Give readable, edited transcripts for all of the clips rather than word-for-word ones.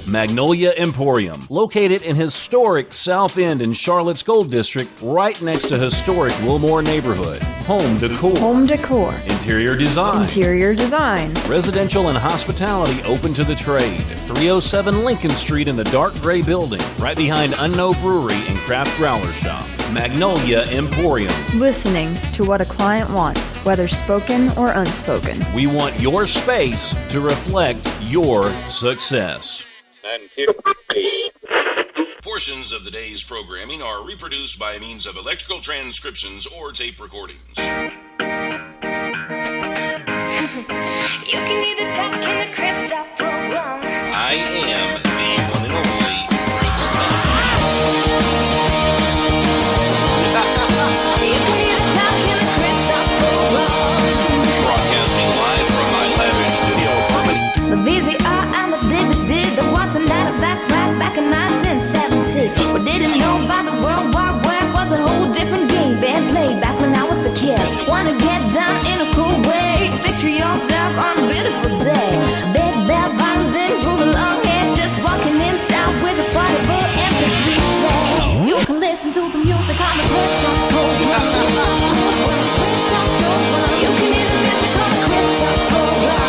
Magnolia Emporium, located in historic South End in Charlotte's Gold District, right next to historic Wilmore neighborhood. Home decor. Home decor. Interior design. Interior design. Residential and hospitality open to the trade. 307 Lincoln Street in the dark gray building, right behind Unknown Brewery and Craft Growler Shop. Magnolia Emporium. Listening to what a client wants, whether spoken or unspoken. We want your space to reflect your success. Portions of the day's programming are reproduced by means of electrical transcriptions or tape recordings. You can either talk in the Chris Top program. I am the one and only Chris Top. You can either talk in the Chris Top program. Broadcasting live from my lavish studio apartment. The VCR and the DVD, there was a night of that back in 1970. What didn't know about the World Wide Web was a whole different game being played back when I was a kid. Wanna get down in a cool way, picture yourself on a beautiful day. Big bell bottoms and groovy long hair, just walking in style with a party full MP3 play. You can listen to the music on the Chris Top program. You can hear the music on the Chris Top program.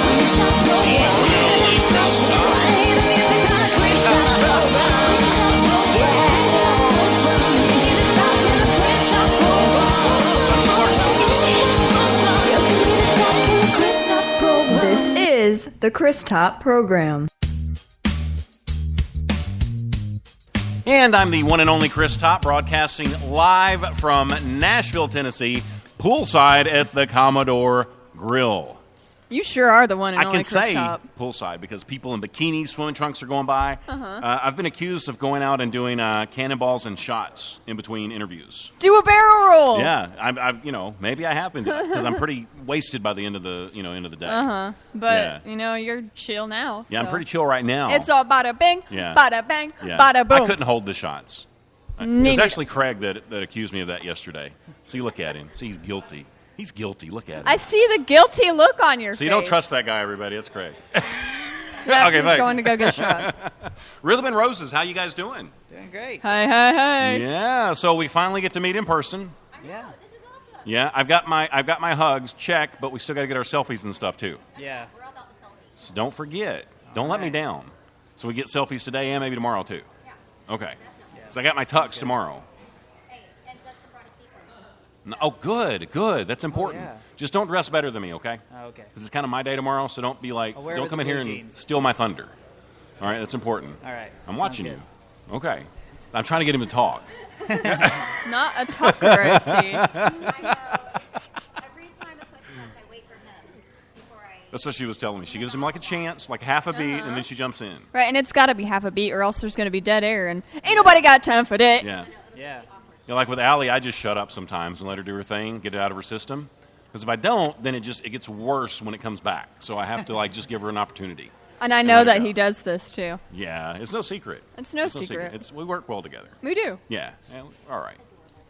This is the Chris Top program. And I'm the one and only Chris Top, broadcasting live from Nashville, Tennessee, poolside at the Commodore Grill. You sure are the one and I only can Chris say Top. poolside because people in bikinis, swimming trunks are going by. I've been accused of going out and doing cannonballs and shots in between interviews. Do a barrel roll. Yeah, I've maybe I have been doing it because I'm pretty wasted by the end of the end of the day. But Yeah. you're chill now. Yeah, I'm so. pretty chill right now. It's all bada bing, Yeah. bada bang, Yeah. bada boom. I couldn't hold the shots. It Me was neither. actually Craig that accused me of that yesterday. See, look at him. See, he's guilty. He's guilty. Look at him. I see the guilty look on your face. So you don't trust that guy, everybody. That's Craig. Yeah, Okay, he's thanks. going to go get shots. Rhythm and Roses, how you guys doing? Doing great. Hey. Yeah, so we finally get to meet in person. Yeah. Yeah, I've got my hugs, check, but we still got to get our selfies and stuff too. Yeah. So don't forget. Don't let me down. So we get selfies today and maybe tomorrow too. Okay. So I got my tux tomorrow. Oh, good. That's important. yeah. Just don't dress better than me, okay? Oh, okay. Because it's kind of my day tomorrow, so don't be like, I'll wear don't the come in blue here and jeans. steal my thunder. All right, that's important. All right. I'm Sounds watching good. you. Okay. I'm trying to get him to talk. Not a talker, I see. Every time the question comes, I wait for him before I... That's what she was telling me. She gives him like a chance, like half a beat, and then she jumps in. Right, and it's got to be half a beat or else there's going to be dead air, and ain't nobody got time for that. Yeah. Yeah. You know, like with Allie, I just shut up sometimes and let her do her thing, get it out of her system. Because if I don't, then it gets worse when it comes back. So I have to just give her an opportunity. And I And know let it that go. he does this, too. Yeah, it's no secret. It's no secret. We work well together. We do. Yeah. All right.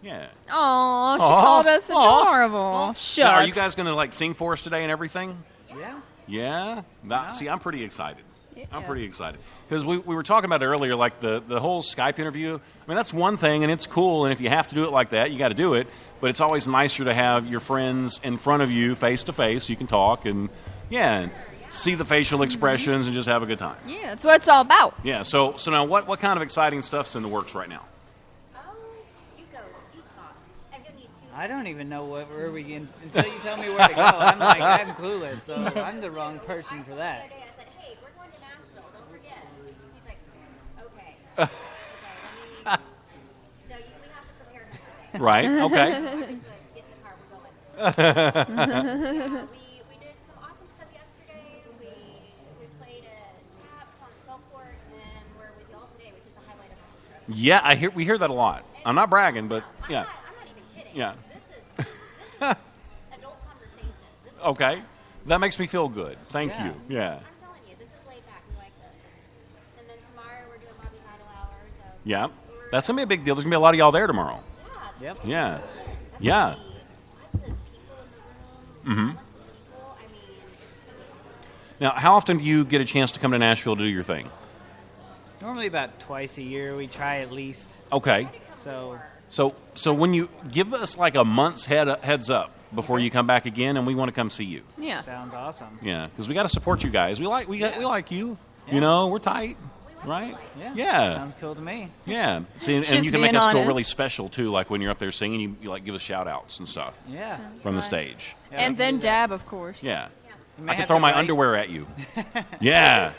Yeah. Aw, she Aw. called us Aw. adorable. Shucks. Now, are you guys going to sing for us today and everything? Yeah. Yeah? See, I'm pretty excited. I'm pretty excited. Because we were talking about it earlier, like the whole Skype interview. I mean, that's one thing, and it's cool, and if you have to do it like that, you got to do it. But it's always nicer to have your friends in front of you, face-to-face, so you can talk and, and see the facial expressions and just have a good time. Yeah, that's what it's all about. Yeah, so now what kind of exciting stuff's in the works right now? You go. You talk. I'm giving you 2 seconds. I don't even know where we can until you tell me where to go. I'm clueless, so I'm the wrong person for The that. other day I said, hey, we're going to Nashville. Don't forget. He's like, okay. Okay, let me... So we have to prepare him for that. Right, okay. Get in the car. We're going. We did some awesome stuff yesterday. We played at Taps on Gulfport, and we're with y'all today, which is the highlight of my trip. Yeah, we hear that a lot. I'm not bragging, but yeah. I'm not even kidding. Yeah. This is adult conversations. This is Okay. That makes me feel good. Thank Yeah. you. Yeah. I'm telling you, this is laid back. We like this. And then tomorrow we're doing Bobby's Idol Hour. So Yeah. That's going to be a big deal. There's going to be a lot of y'all there tomorrow. Yep. Yeah. Yeah. lots of people in the room. Lots of people. I mean, it's Now, how often do you get a chance to come to Nashville to do your thing? Normally about twice a year we try at least. Okay. So So when you give us like a month's heads up before you come back again, and we want to come see you. Yeah. sounds awesome. Yeah, because we got to support you guys. We like you. Yeah. You know, we're tight, right? Yeah. Sounds cool to me. Yeah. See, and She's you can make being us feel honest. really special too. Like when you're up there singing, you like give us shout outs and stuff Yeah. from the stage. Yeah, And we then can do that. dab, of course. Yeah. You may I can have throw to my write- underwear at you. Yeah.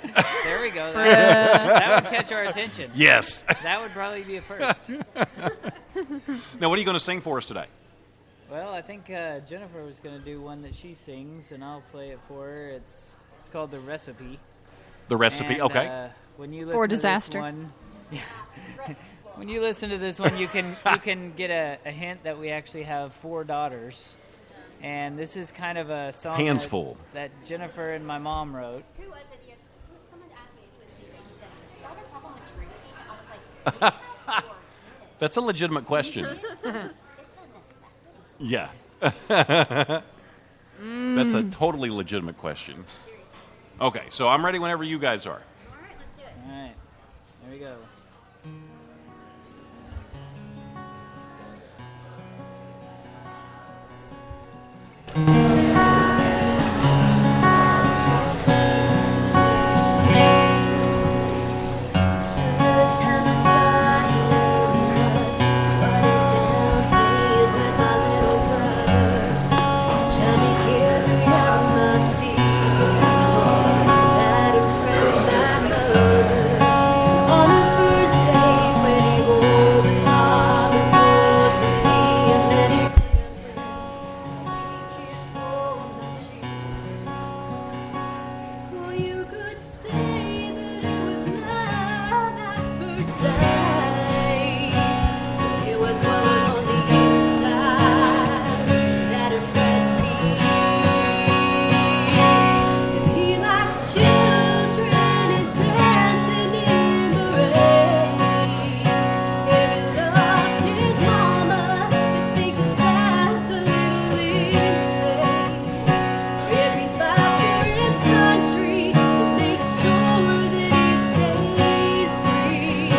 There we go. That would catch our attention. Yes. That would probably be a first. Now, what are you going to sing for us today? Well, I think Jennifer was going to do one that she sings, and I'll play it for her. It's called The Recipe. The recipe. And, Okay. When you listen For to disaster. this one, when you listen to this one, you can get a hint that we actually have 4 daughters, and this is kind of a song Hands that, full. that Jennifer and my mom wrote. Who was it? Someone asked me who was DJ. He said, "Do you have a problem with drinking?" I was like, That's a legitimate question. "It's a necessity." Yeah. That's a totally legitimate question. Okay, so I'm ready whenever you guys are. All right, let's do it. All right, there we go. First time I saw you was squatting down here with my little brother, trying to get around my secret that impressed my mother. On the first date when he wore the knob and forced me, and then he a sweet kiss on my cheek. Oh, you could say that it was love at first sight, but it was what was on the inside that impressed me. If he likes children and dancing in the rain, if he loves his mama and thinks his dad's a little insane, if he fights for his country to make sure that it stays free,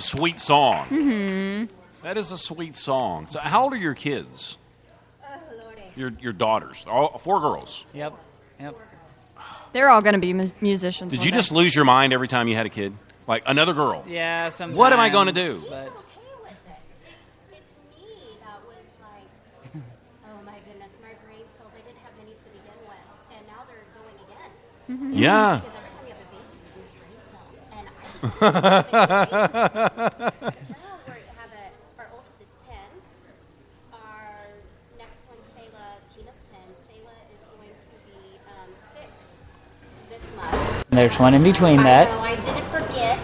a sweet song. Mm-hmm. That is a sweet song. So how old are your kids? Your daughters? All 4 girls. Yep. They're all going to be musicians. Did you just lose your mind every time you had a kid? Like, another girl. Yeah, sometimes. What am I going to do? But okay with it. It's me that was like, oh my goodness, my brain cells, I didn't have many to begin with, and now they're going again. Yeah. Because every time you have a baby, you lose brain cells, and I just now we have our oldest is 10. Our next one, Selah, Gina's 10. Selah is going to be 6 this month. there's one in between that. I know, I didn't forget.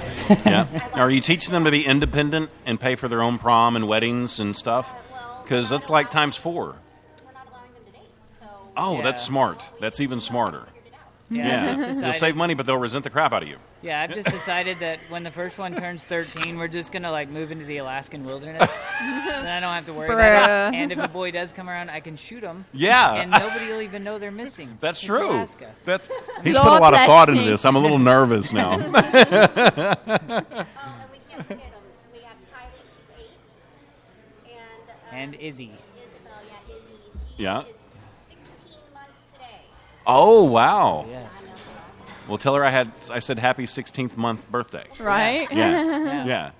Yeah. Are you teaching them to be independent and pay for their own prom and weddings and stuff? Because that's like times 4. We're not allowing them to date. So Oh, Yeah. that's smart. That's even smarter. Yeah. I've just You'll decided- save money, but they'll resent the crap out of you. Yeah, I've just decided that when the first one turns 13, we're just gonna like move into the Alaskan wilderness. Then I don't have to worry about it. Bruh. And if a boy does come around, I can shoot him. Yeah. And nobody will even know they're missing. That's It's true. Alaska. He's Lord put a lot of bless thought into me. this. I'm a little nervous now. and we can't forget them. We have Tylee, she's 8, And Izzy. Isabel, yeah, Izzy. She Yeah. is 16 months today. Oh, wow. Yes. Well, tell her I said happy 16th month birthday. Right? Yeah. Yeah.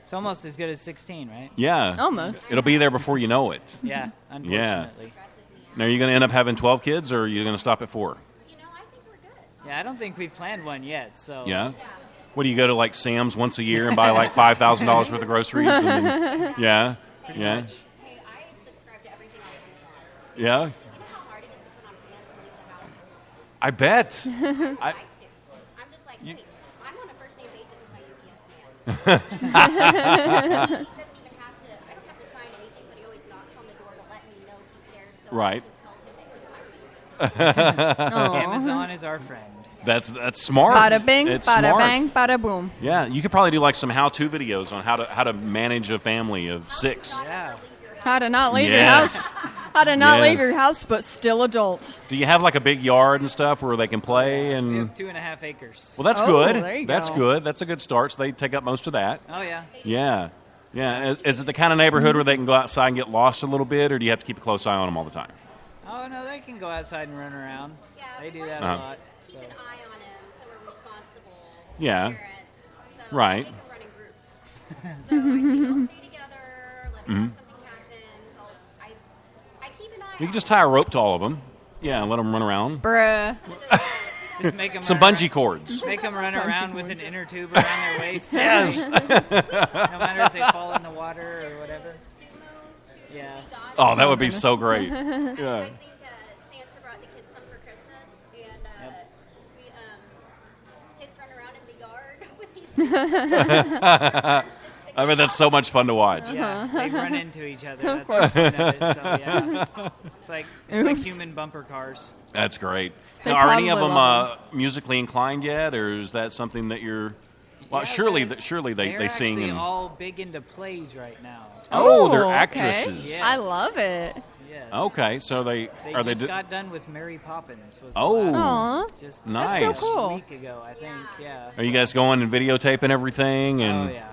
It's almost as good as 16, right? Yeah. Almost. It'll be there before you know it. Yeah, unfortunately. Now, are you going to end up having 12 kids, or are you going to stop at 4? You know, I think we're good. Yeah, I don't think we've planned one yet, so. Yeah? What, do you go to, like, Sam's once a year and buy, like, $5,000 worth of groceries? And then, yeah? Yeah? Hey, I subscribe to everything on Amazon. Yeah? You know how hard it is to put on pants and leave the house? I bet. I like to. I'm just like, hey, I'm on a first name basis with my UPS man. He doesn't even have to, I don't have to sign anything, but he always knocks on the door to let me know he's there so Right. I can tell him that he's my baby. Amazon is our friend. That's smart. Bada bing, It's bada smart. bang, bada boom. Yeah, you could probably do, like, some how-to videos on how to manage a family of 6. Yeah. How to not leave Yes. your house. How to not leave Yes. your house, but still adult. Do you have, like, a big yard and stuff where they can play? We And have 2.5 acres. well, that's Oh, good. there you That's go. good. That's a good start. So they take up most of that. Oh, yeah. Yeah. Yeah. Is it the kind of neighborhood where they can go outside and get lost a little bit, or do you have to keep a close eye on them all the time? Oh, no, they can go outside and run around. Yeah, They we do that Uh-huh. a lot. keep So. an eye on him, so we're responsible Yeah. parents. So Right. we make him run in groups. So I say, let's stay together, let me know if something happens. I keep an eye You on can just tie a rope to all of them. Yeah, and let them run around. Bruh. Just make them Some run bungee cords. Make them run around with an inner tube around their waist. Yes. No matter if they fall in the water or whatever. sumo to Yeah. Oh, that would be so great. I Yeah. think Santa brought the kids some for Christmas, and we kids run around in the yard with these. I mean, that's so much fun to watch. Yeah, they run into each other. That's the point of it. So yeah, it's like Oops. human bumper cars. That's great. They Now, are any of probably them love musically inclined yet, or is that something that you're? Well, Yeah, surely, they're- surely they They're sing actually and. all big into plays right now. Oh, they're okay. actresses. Yes. I love it. Yes. Okay, so they They are just they? got done with Mary Poppins. Was the Oh. last Aw. one. Just Nice. That's so cool. a week ago, I think. Yeah. Are you guys going and videotaping everything? And Oh yeah.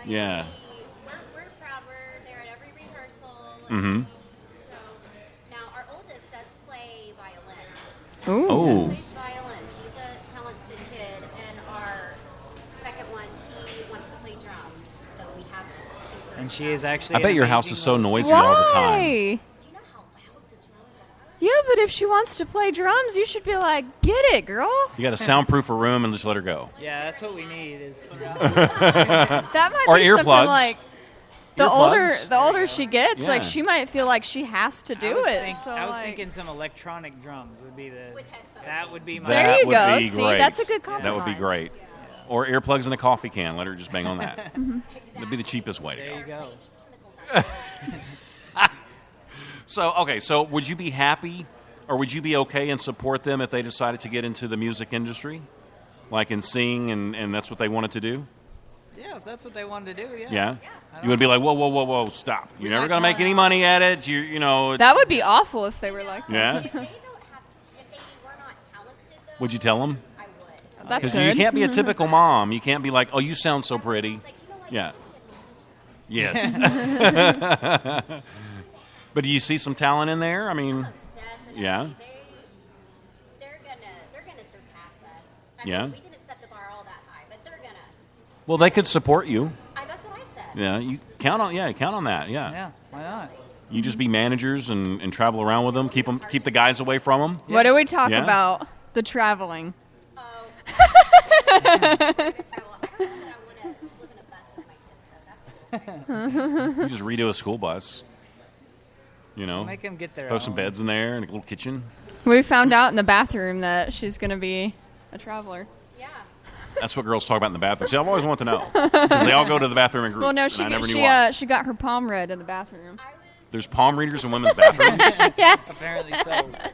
Yeah. We're proud. We're there at every rehearsal. Mhm. So now our oldest does play violin. Ooh. Oh. Plays violin. She's a talented kid, and our second one, she wants to play drums, but we haven't. And she is actually. I bet an your house amazing is so little noisy all the time. Why? Do you know how loud the drums are? Yeah, but if she wants to play drums, you should be like, get it, girl. You got to soundproof a room and just let her go. Yeah, that's what we need. Is That might Or be earplugs. something like the Earplugs. older she gets, Yeah. like she might feel like she has to do it. So I was like, thinking some electronic drums would be the. With headphones. That would be my. There That you would go. be See, great. that's a good compromise. That would be great. Or earplugs and a coffee can. Let her just bang on that. That'd be the cheapest way to There you go. go. So, okay, so would you be happy or would you be okay and support them if they decided to get into the music industry? Like and sing and that's what they wanted to do? Yeah, if that's what they wanted to do, yeah. Yeah? You would be like, whoa, stop. You're never might going to make try any it. money at it. You know. that would be awful if they were like, Yeah? If they were not talented, though, would you tell them? I would. that's Because good. you can't be a typical mom. You can't be like, oh, you sound so pretty. It's like, you know what? Yeah. Yes. But do you see some talent in there? I mean, Definitely. yeah. They're gonna surpass us. Yeah. We didn't set the bar all that high, but they're gonna. Well, they could support you. That's what I said. Yeah, you count on that. Yeah. Yeah, why not? You just be managers and travel around with them. Keep the guys away from them. What do we talk Yeah. about? The traveling. Oh. I'm gonna travel. I don't know that I want to live in a bus with my kids though. That's You just redo a school bus. You know, Make them get their throw some own. beds in there and a little kitchen. We found out in the bathroom that she's going to be a traveler. yeah. That's what girls talk about in the bathroom. See, I've always wanted to know because they all go to the bathroom in groups. Well, no, and I never knew why. she got her palm read in the bathroom. I was There's palm readers in women's bathrooms. Yes. Apparently so. in the bathroom,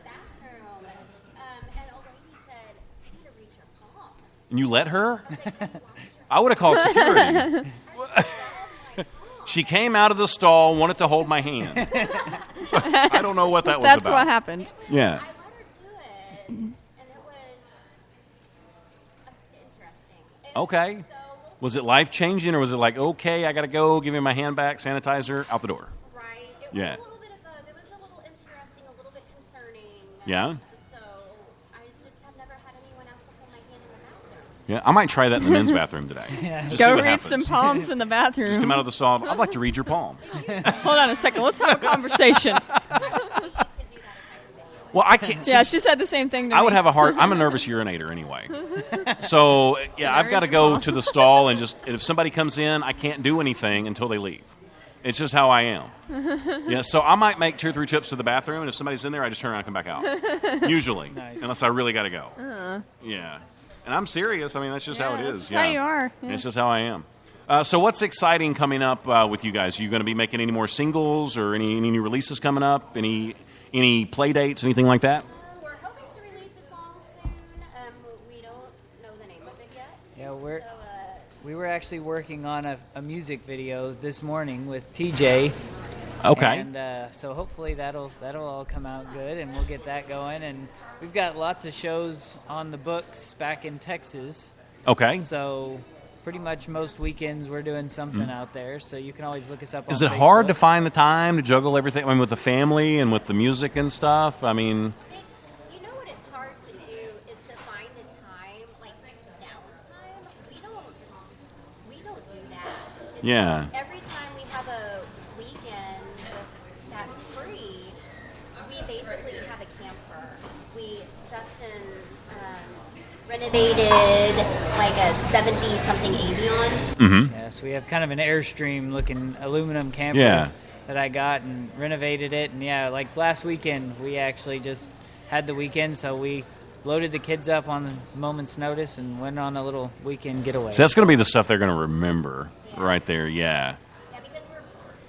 and a lady said, "I need to reach your palm." And you let her? I would have called security. She came out of the stall, wanted to hold my hand. So, I don't know what that was That's about. what happened. Yeah. I let her do it, and it was interesting. Okay. So we'll Was it life changing, or was it like, okay, I got to go, give me my hand back, sanitizer, out the door? right. It was Yeah. a little bit of both. It was a little interesting, a little bit concerning. Yeah? So I just have never had anyone else to hold my hand in the bathroom. Yeah, I might try that in the men's bathroom today. Just see Go what read happens. some palms in the bathroom. Just come out of the stall. I'd like to read your palm. Hold on a second. Let's have a conversation. I would need to do that if I were video. Well, I can't. Yeah, she said the same thing to me. I would have a hard. I'm a nervous urinator anyway. So yeah, I've got to go to the stall and if somebody comes in, I can't do anything until they leave. It's just how I am. Yeah, so I might make 2 or 3 trips to the bathroom, and if somebody's in there, I just turn around and come back out. Usually, unless I really got to go. Yeah, and I'm serious. I mean, that's just how it that's is. just Yeah, how you are. Yeah. It's just how I am. So what's exciting coming up with you guys? Are you going to be making any more singles or any new releases coming up? Any play dates, anything like that? We're hoping to release a song soon. We don't know the name of it yet. Yeah, So, we were actually working on a music video this morning with TJ. Okay. And so hopefully that'll all come out good, and we'll get that going. And we've got lots of shows on the books back in Texas. Okay. So pretty much most weekends we're doing something out there. So you can always look us up on Is it hard to Facebook. find the time to juggle everything? I mean, with the family and with the music and stuff. I mean, you know what it's hard to do is to find the time, like downtime. We don't do that. Yeah. Every time we have a weekend that's free, we basically have a camper. Justin renovated like a 70-something Avion. Yeah, so we have kind of an Airstream-looking aluminum camper Yeah. that I got and renovated it. And yeah, like last weekend, we actually just had the weekend, so we loaded the kids up on the moment's notice and went on a little weekend getaway. so that's going to be the stuff they're going to remember right there. Yeah. Yeah, because we're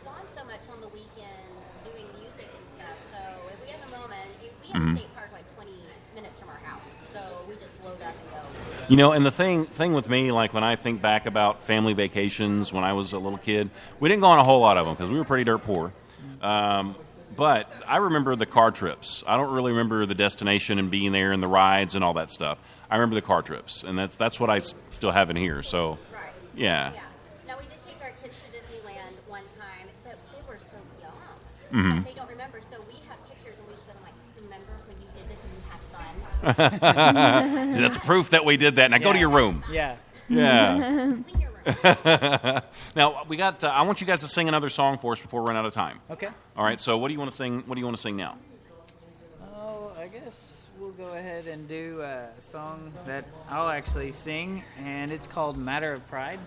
gone so much on the weekends doing music and stuff. So if we have a moment, we have a state park like 20 minutes from our house. So we just load up and go. You know, and the thing with me, like when I think back about family vacations when I was a little kid, we didn't go on a whole lot of them because we were pretty dirt poor. But I remember the car trips. I don't really remember the destination and being there and the rides and all that stuff. I remember the car trips, and that's what I still have in here. So, Right. yeah. Yeah. Now we did take our kids to Disneyland one time, but they were so young that they don't remember. So we have pictures and we show them like, remember when you did this and you had fun? See, that's proof that we did that. Now go to your room. Yeah. Yeah. Clean your room. Now we got. I want you guys to sing another song for us before we run out of time. Okay. All right. So what do you want to sing? What do you want to sing now? Oh, I guess we'll go ahead and do a song that I'll actually sing, and it's called Matter of Pride.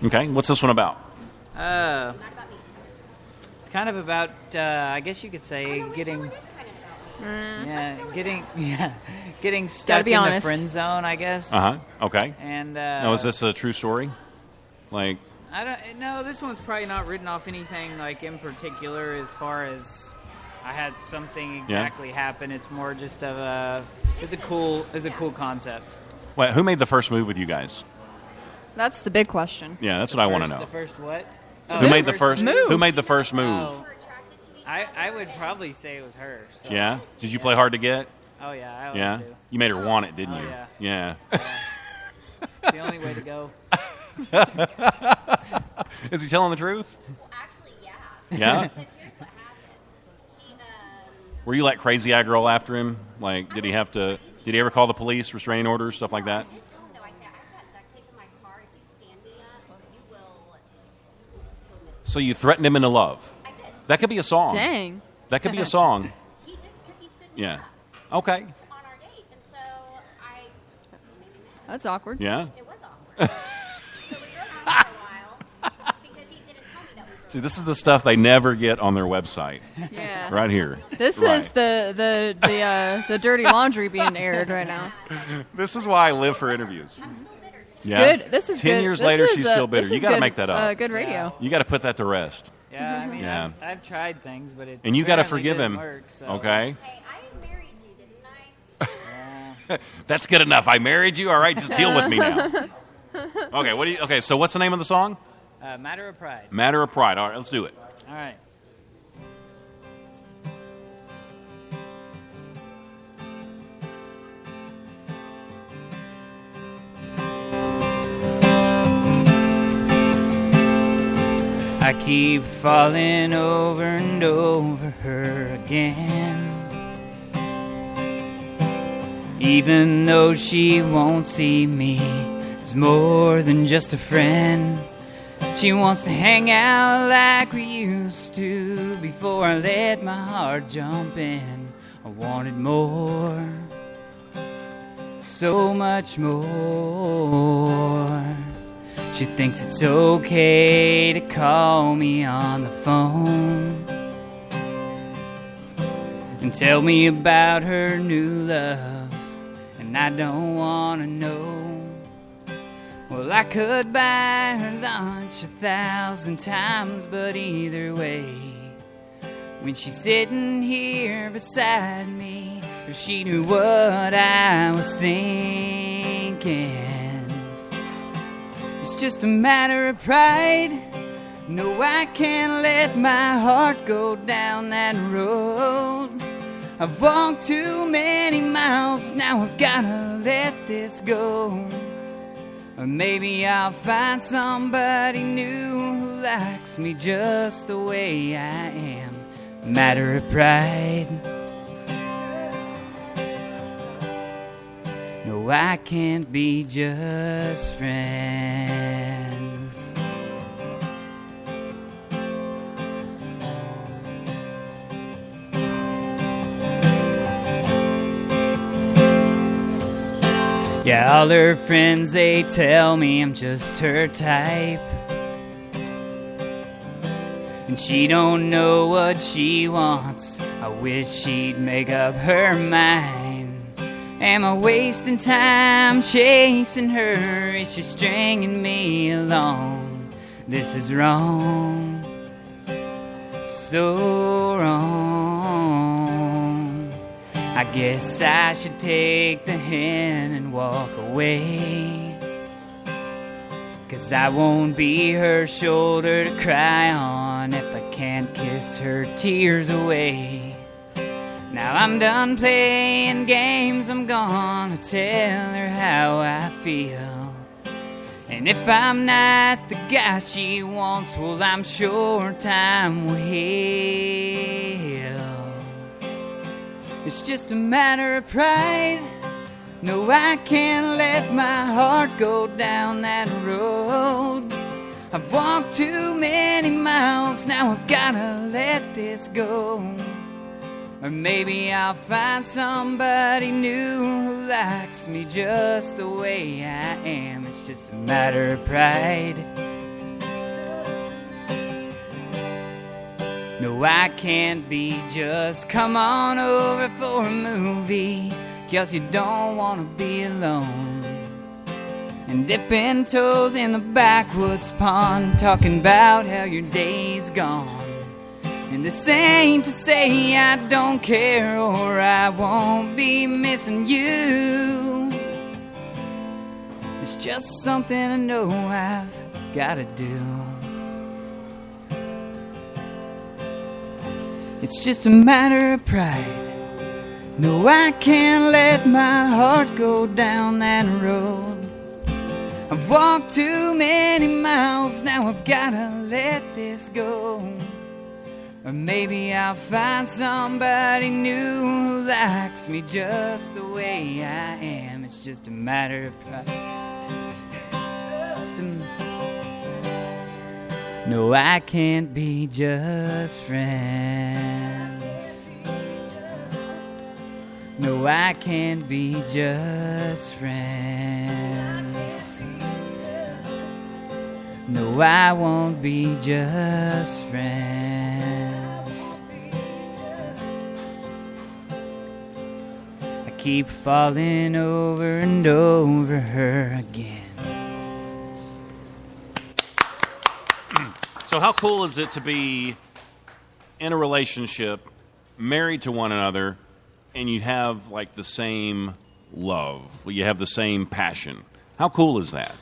Okay. What's this one about? Not about me. It's kind of about, I guess you could say, No, getting... it is kind of about me. getting stuck be in honest. the friend zone, I guess. Okay. And Now is this a true story? Like, I don't. No, this one's probably not written off anything like in particular as far as I had something exactly happen. It's more just of a. It's a cool concept. wait, who made the first move with you guys? That's the big question. Yeah, that's what I want to know. The first what? Who made the first move? Who made the first move? Oh, We're attracted to each I would probably say it was her. So. Yeah. Did you play hard to get? Oh yeah, I always Yeah. do. You made her want it, didn't Oh, you? yeah. Yeah. It's the only way to go. Is he telling the truth? Well, actually, yeah. Yeah? Because here's what happened. He, Were you like crazy eye girl after him? Like, did he have to? Did he ever call the police, restraining orders, stuff like that? I did tell him, though, I said, I've got duct tape in my car. If you stand me up, you will miss. So you threatened him into love. I did. That could be a song. Dang. That could be a song. He did because he stood me Yeah. up Okay. on our date. And so I made me mad. That's awkward. Yeah. It was awkward. So we drove on for a while because he didn't tell me that we drove. See, this is the stuff they never get on their website. Yeah. Right here. This Right. is the dirty laundry being aired right now. This is why I live for interviews. I'm still bitter. It's good. This is 10 good. years This later, is, she's still bitter. this You is got to good, make that up. Good radio. You got to put that to rest. Yeah, I mean, Yeah. I've tried things, but it And you got to apparently forgive didn't him. Work, so. Okay? Hey, I married you, didn't I? That's good enough. I married you. All right, just deal with me now. Okay, okay, so what's the name of the song? Matter of Pride. Matter of Pride. All right, let's do it. All right. I keep falling over and over her again, even though she won't see me as more than just a friend. She wants to hang out like we used to before I let my heart jump in. I wanted more, so much more. She thinks it's okay to call me on the phone and tell me about her new love, and I don't want to know. Well, I could buy her lunch 1,000 times, but either way, when she's sitting here beside me, if she knew what I was thinking. It's just a matter of pride. No, I can't let my heart go down that road. I've walked too many miles, now I've gotta let this go. Or maybe I'll find somebody new who likes me just the way I am. Matter of pride. No, I can't be just friends. Yeah, all her friends, they tell me I'm just her type, and she don't know what she wants. I wish she'd make up her mind. Am I wasting time chasing her? Is she stringing me along? This is wrong, so wrong. I guess I should take the hint and walk away, 'cause I won't be her shoulder to cry on if I can't kiss her tears away. Now I'm done playing games, I'm gonna tell her how I feel. And if I'm not the guy she wants, well, I'm sure time will heal. It's just a matter of pride. No, I can't let my heart go down that road. I've walked too many miles, now I've gotta let this go. Or maybe I'll find somebody new who likes me just the way I am. It's just a matter of pride. No, I can't be just come on over for a movie, 'cause you don't want to be alone. And dipping toes in the backwoods pond, talking about how your day's gone. And this ain't to say I don't care or I won't be missing you. It's just something I know I've gotta do. It's just a matter of pride. No, I can't let my heart go down that road. I've walked too many miles, now I've gotta let this go. Or maybe I'll find somebody new who likes me just the way I am. It's just a matter of pride. No, I can't be just friends. No, I can't be just friends. No, I won't be just friends. I keep falling over and over her again. So how cool is it to be in a relationship, married to one another, and you have like the same love, you have the same passion? How cool is that?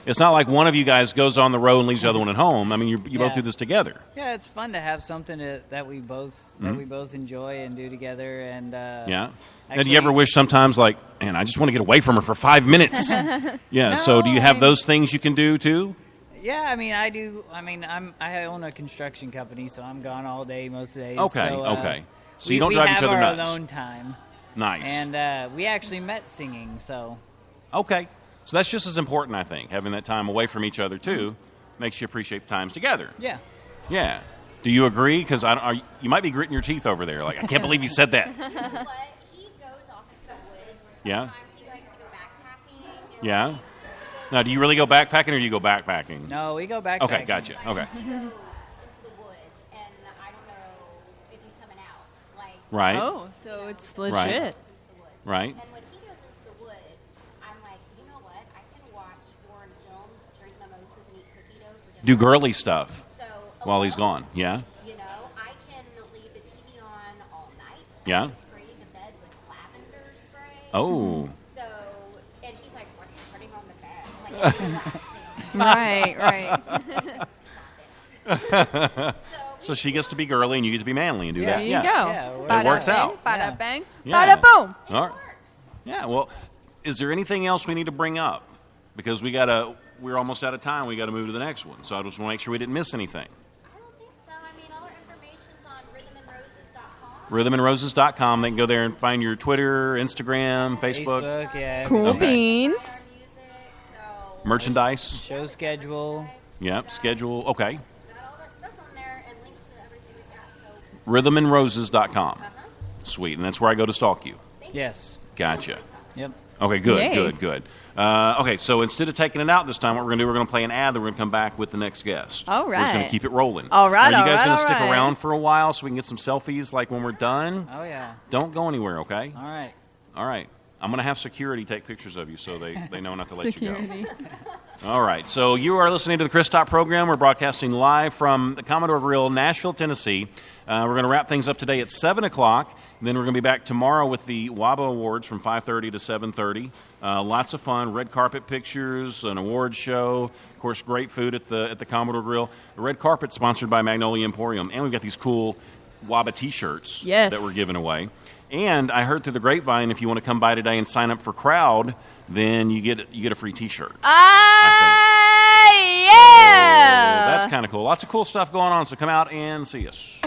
It's not like one of you guys goes on the road and leaves the other one at home. I mean, you both do this together. Yeah, it's fun to have something that we both enjoy and do together. And yeah. And do you ever wish sometimes, like, man, I just want to get away from her for 5 minutes? Yeah. No, so do you have those things you can do too? Yeah, I mean, I do. I mean, I own a construction company, so I'm gone all day most of the days. Okay, so, okay. So you don't drive each other nuts. We have our alone time. Nice. And we actually met singing, so. Okay. So that's just as important, I think. Having that time away from each other, too, makes you appreciate the times together. Yeah. Yeah. Do you agree? Because you might be gritting your teeth over there. Like, I can't believe he said that. You know what? He goes off into the woods. Yeah. Sometimes he likes to go backpacking. Yeah. Now, do you really go backpacking or do you go backpacking? No, we go backpacking. Okay, gotcha. Okay. He goes into the woods, and I don't know if he's coming out. Like, Right. Oh, so it's legit. Right. Into the woods. Right. And when he goes into the woods, I'm like, you know what? I can watch foreign films, drink mimosas, and eat cookie dough for dinner. Do girly stuff So while he's alone, gone. Yeah. You know, I can leave the TV on all night. Yeah. I can spray the bed with lavender spray. Oh. So, and he's like, what are you putting on the bed? I'm like, it's relaxing. Right. So she gets to be girly and you get to be manly and do There that. you Yeah. go. Yeah, It works out. Bada bang. Yeah. Bada boom. All right. Yeah. Well, is there anything else we need to bring up? Because we're almost out of time. We got to move to the next one. So I just want to make sure we didn't miss anything. I don't think so. I mean, all our information's on rhythmandroses.com. Rhythmandroses.com. They can go there and find your Twitter, Instagram, Facebook, yeah. Cool Okay. beans. Music, so merchandise. Show schedule. Yep. Schedule. Okay. got all that stuff on there and links to everything we've got. So, Rhythmandroses.com. Sweet. And that's where I go to stalk you. Yes. Gotcha. Yep. Okay, good, Yay. good. Okay, so instead of taking it out this time, what we're going to do, we're going to play an ad, then we're going to come back with the next guest. All We're just going right. to keep it rolling. All right, Are you all guys right, going to all stick right. around for a while so we can get some selfies like when we're done? Oh, yeah. Don't go anywhere, okay? All right. All right. I'm going to have security take pictures of you so they know not to let Security. you go. All right, so you are listening to the Chris Top program. We're broadcasting live from the Commodore Grill, Nashville, Tennessee. We're going to wrap things up today at 7 o'clock. And then we're going to be back tomorrow with the WABA Awards from 5:30 to 7:30. Lots of fun, red carpet pictures, an awards show, of course, great food at the Commodore Grill. The red carpet sponsored by Magnolia Emporium, and we've got these cool WABA T-shirts Yes. that we're giving away. And I heard through the grapevine, if you want to come by today and sign up for Crowd, then you get a free T-shirt. Yeah. That's kind of cool. Lots of cool stuff going on, so come out and see us.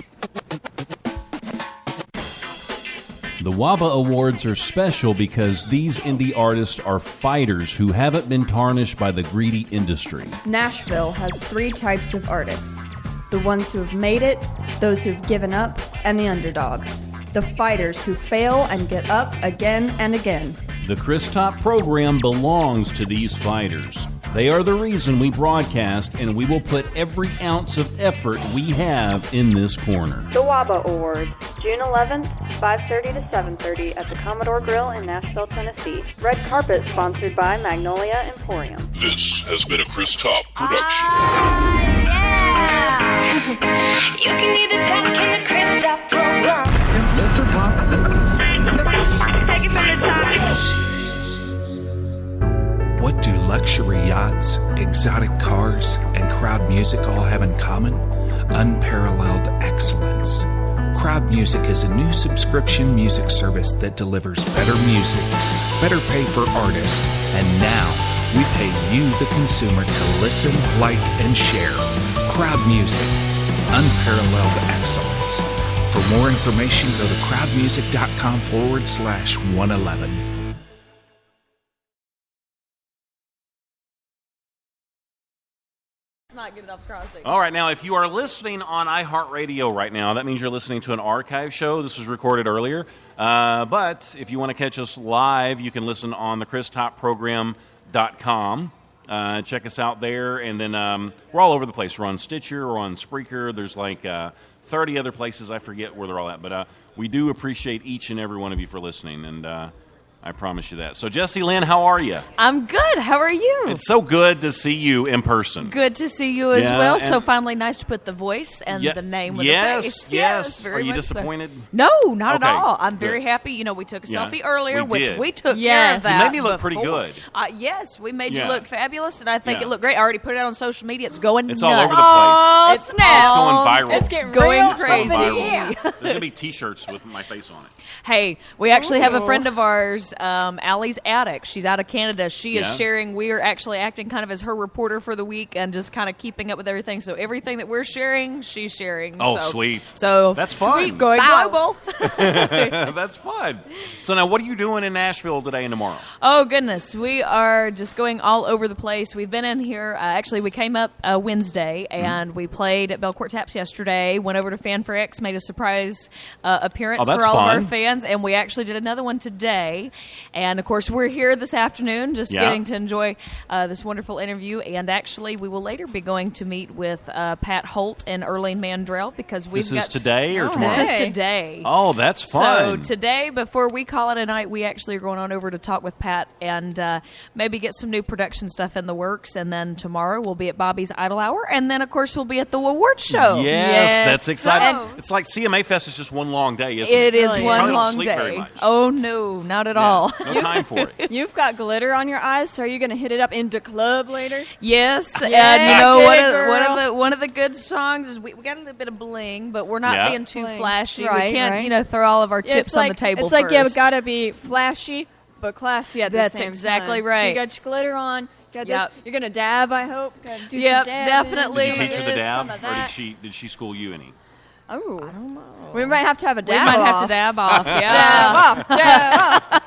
The WABA Awards are special because these indie artists are fighters who haven't been tarnished by the greedy industry. Nashville has 3 types of artists: the ones who have made it, those who have given up, and the underdog. The fighters who fail and get up again and again. The Chris Top program belongs to these fighters. They are the reason we broadcast, and we will put every ounce of effort we have in this corner. The WABA Awards, June 11th, 5:30 to 7:30 at the Commodore Grill in Nashville, Tennessee. Red carpet sponsored by Magnolia Emporium. This has been a Chris Top production. You can either talk in the Chris Top program. Mr. Pop. Take it from the top. What do luxury yachts, exotic cars, and crowd music all have in common? Unparalleled excellence. Crowd Music is a new subscription music service that delivers better music, better pay for artists, and now We pay you, the consumer, to listen, like, and share. Crowd Music, unparalleled excellence. For more information, go to crowdmusic.com/111. Not good enough crossing. All right, now, if you are listening on iHeartRadio right now, that means you're listening to an archive show. This was recorded earlier. But if you want to catch us live, you can listen on the ChrisTopProgram.com. Check us out there. And then we're all over the place. We're on Stitcher. We're on Spreaker. There's like 30 other places. I forget where they're all at. But we do appreciate each and every one of you for listening. And I promise you that. So, Jessie Lynn, how are you? I'm good. How are you? It's so good to see you in person. Good to see you as well. So finally nice to put the voice and the name with the face. Yes. Very Are you much disappointed? So. No, not Okay. at all. I'm very Good. happy. You know, we took a selfie earlier, We which did. we took care of that. You made me look pretty before. good. Yes, we made Yeah. you look fabulous, and I think Yeah. it looked great. I already put it out on social media. It's going It's nuts. all over the place. Oh, It's going viral. It's going It's going crazy. viral. There's going to be T-shirts with my face on it. Hey, we actually have a Ooh. friend of ours, Allie's Attic. She's out of Canada. She is Yeah. sharing. We are actually acting kind of as her reporter for the week and just kind of keeping up with everything. So everything that we're sharing, she's sharing. Oh, so, sweet. So That's fun. Sweet, going global. That's fun. So now, what are you doing in Nashville today and tomorrow? Oh, goodness. We are just going all over the place. We've been in here. Actually, we came up Wednesday, and we played at Belcourt Taps yesterday, went over to Fanfare X, made a surprise appearance Oh, that's for all of fun. our fans, and we actually did another one today. And, of course, we're here this afternoon just getting to enjoy this wonderful interview. And, actually, we will later be going to meet with Pat Holt and Erlene Mandrell because we've This got... is today or tomorrow? This is today. Oh, that's So fun. today, before we call it a night, we actually are going on over to talk with Pat and maybe get some new production stuff in the works. And then tomorrow we'll be at Bobby's Idol Hour. And then, of course, we'll be at the awards show. Yes, that's exciting. So- It's like CMA Fest is just one long day, isn't it? It is You one probably don't long sleep very day. much. Oh, no, not at all. No time for it. You've got glitter on your eyes, so are you going to hit it up into club later? Yes, Yeah, and you know girl. one of the good songs is we got a little bit of bling, but we're not Yeah. being too Bling. flashy. Right, we can't, right. throw all of our Yeah, chips it's on like, the table. It's like you first. got to be flashy but classy at the That's same exactly time. right. So you got your glitter on. You got Yep. this. You're gonna dab, I hope. Gotta do Yep, some dabbing, definitely. Did you teach her the this, dab, some of or that. did she school you any? Oh, I don't know. We might have to have a We dab. might have off. to dab off. Yeah. Dab off. Dab off.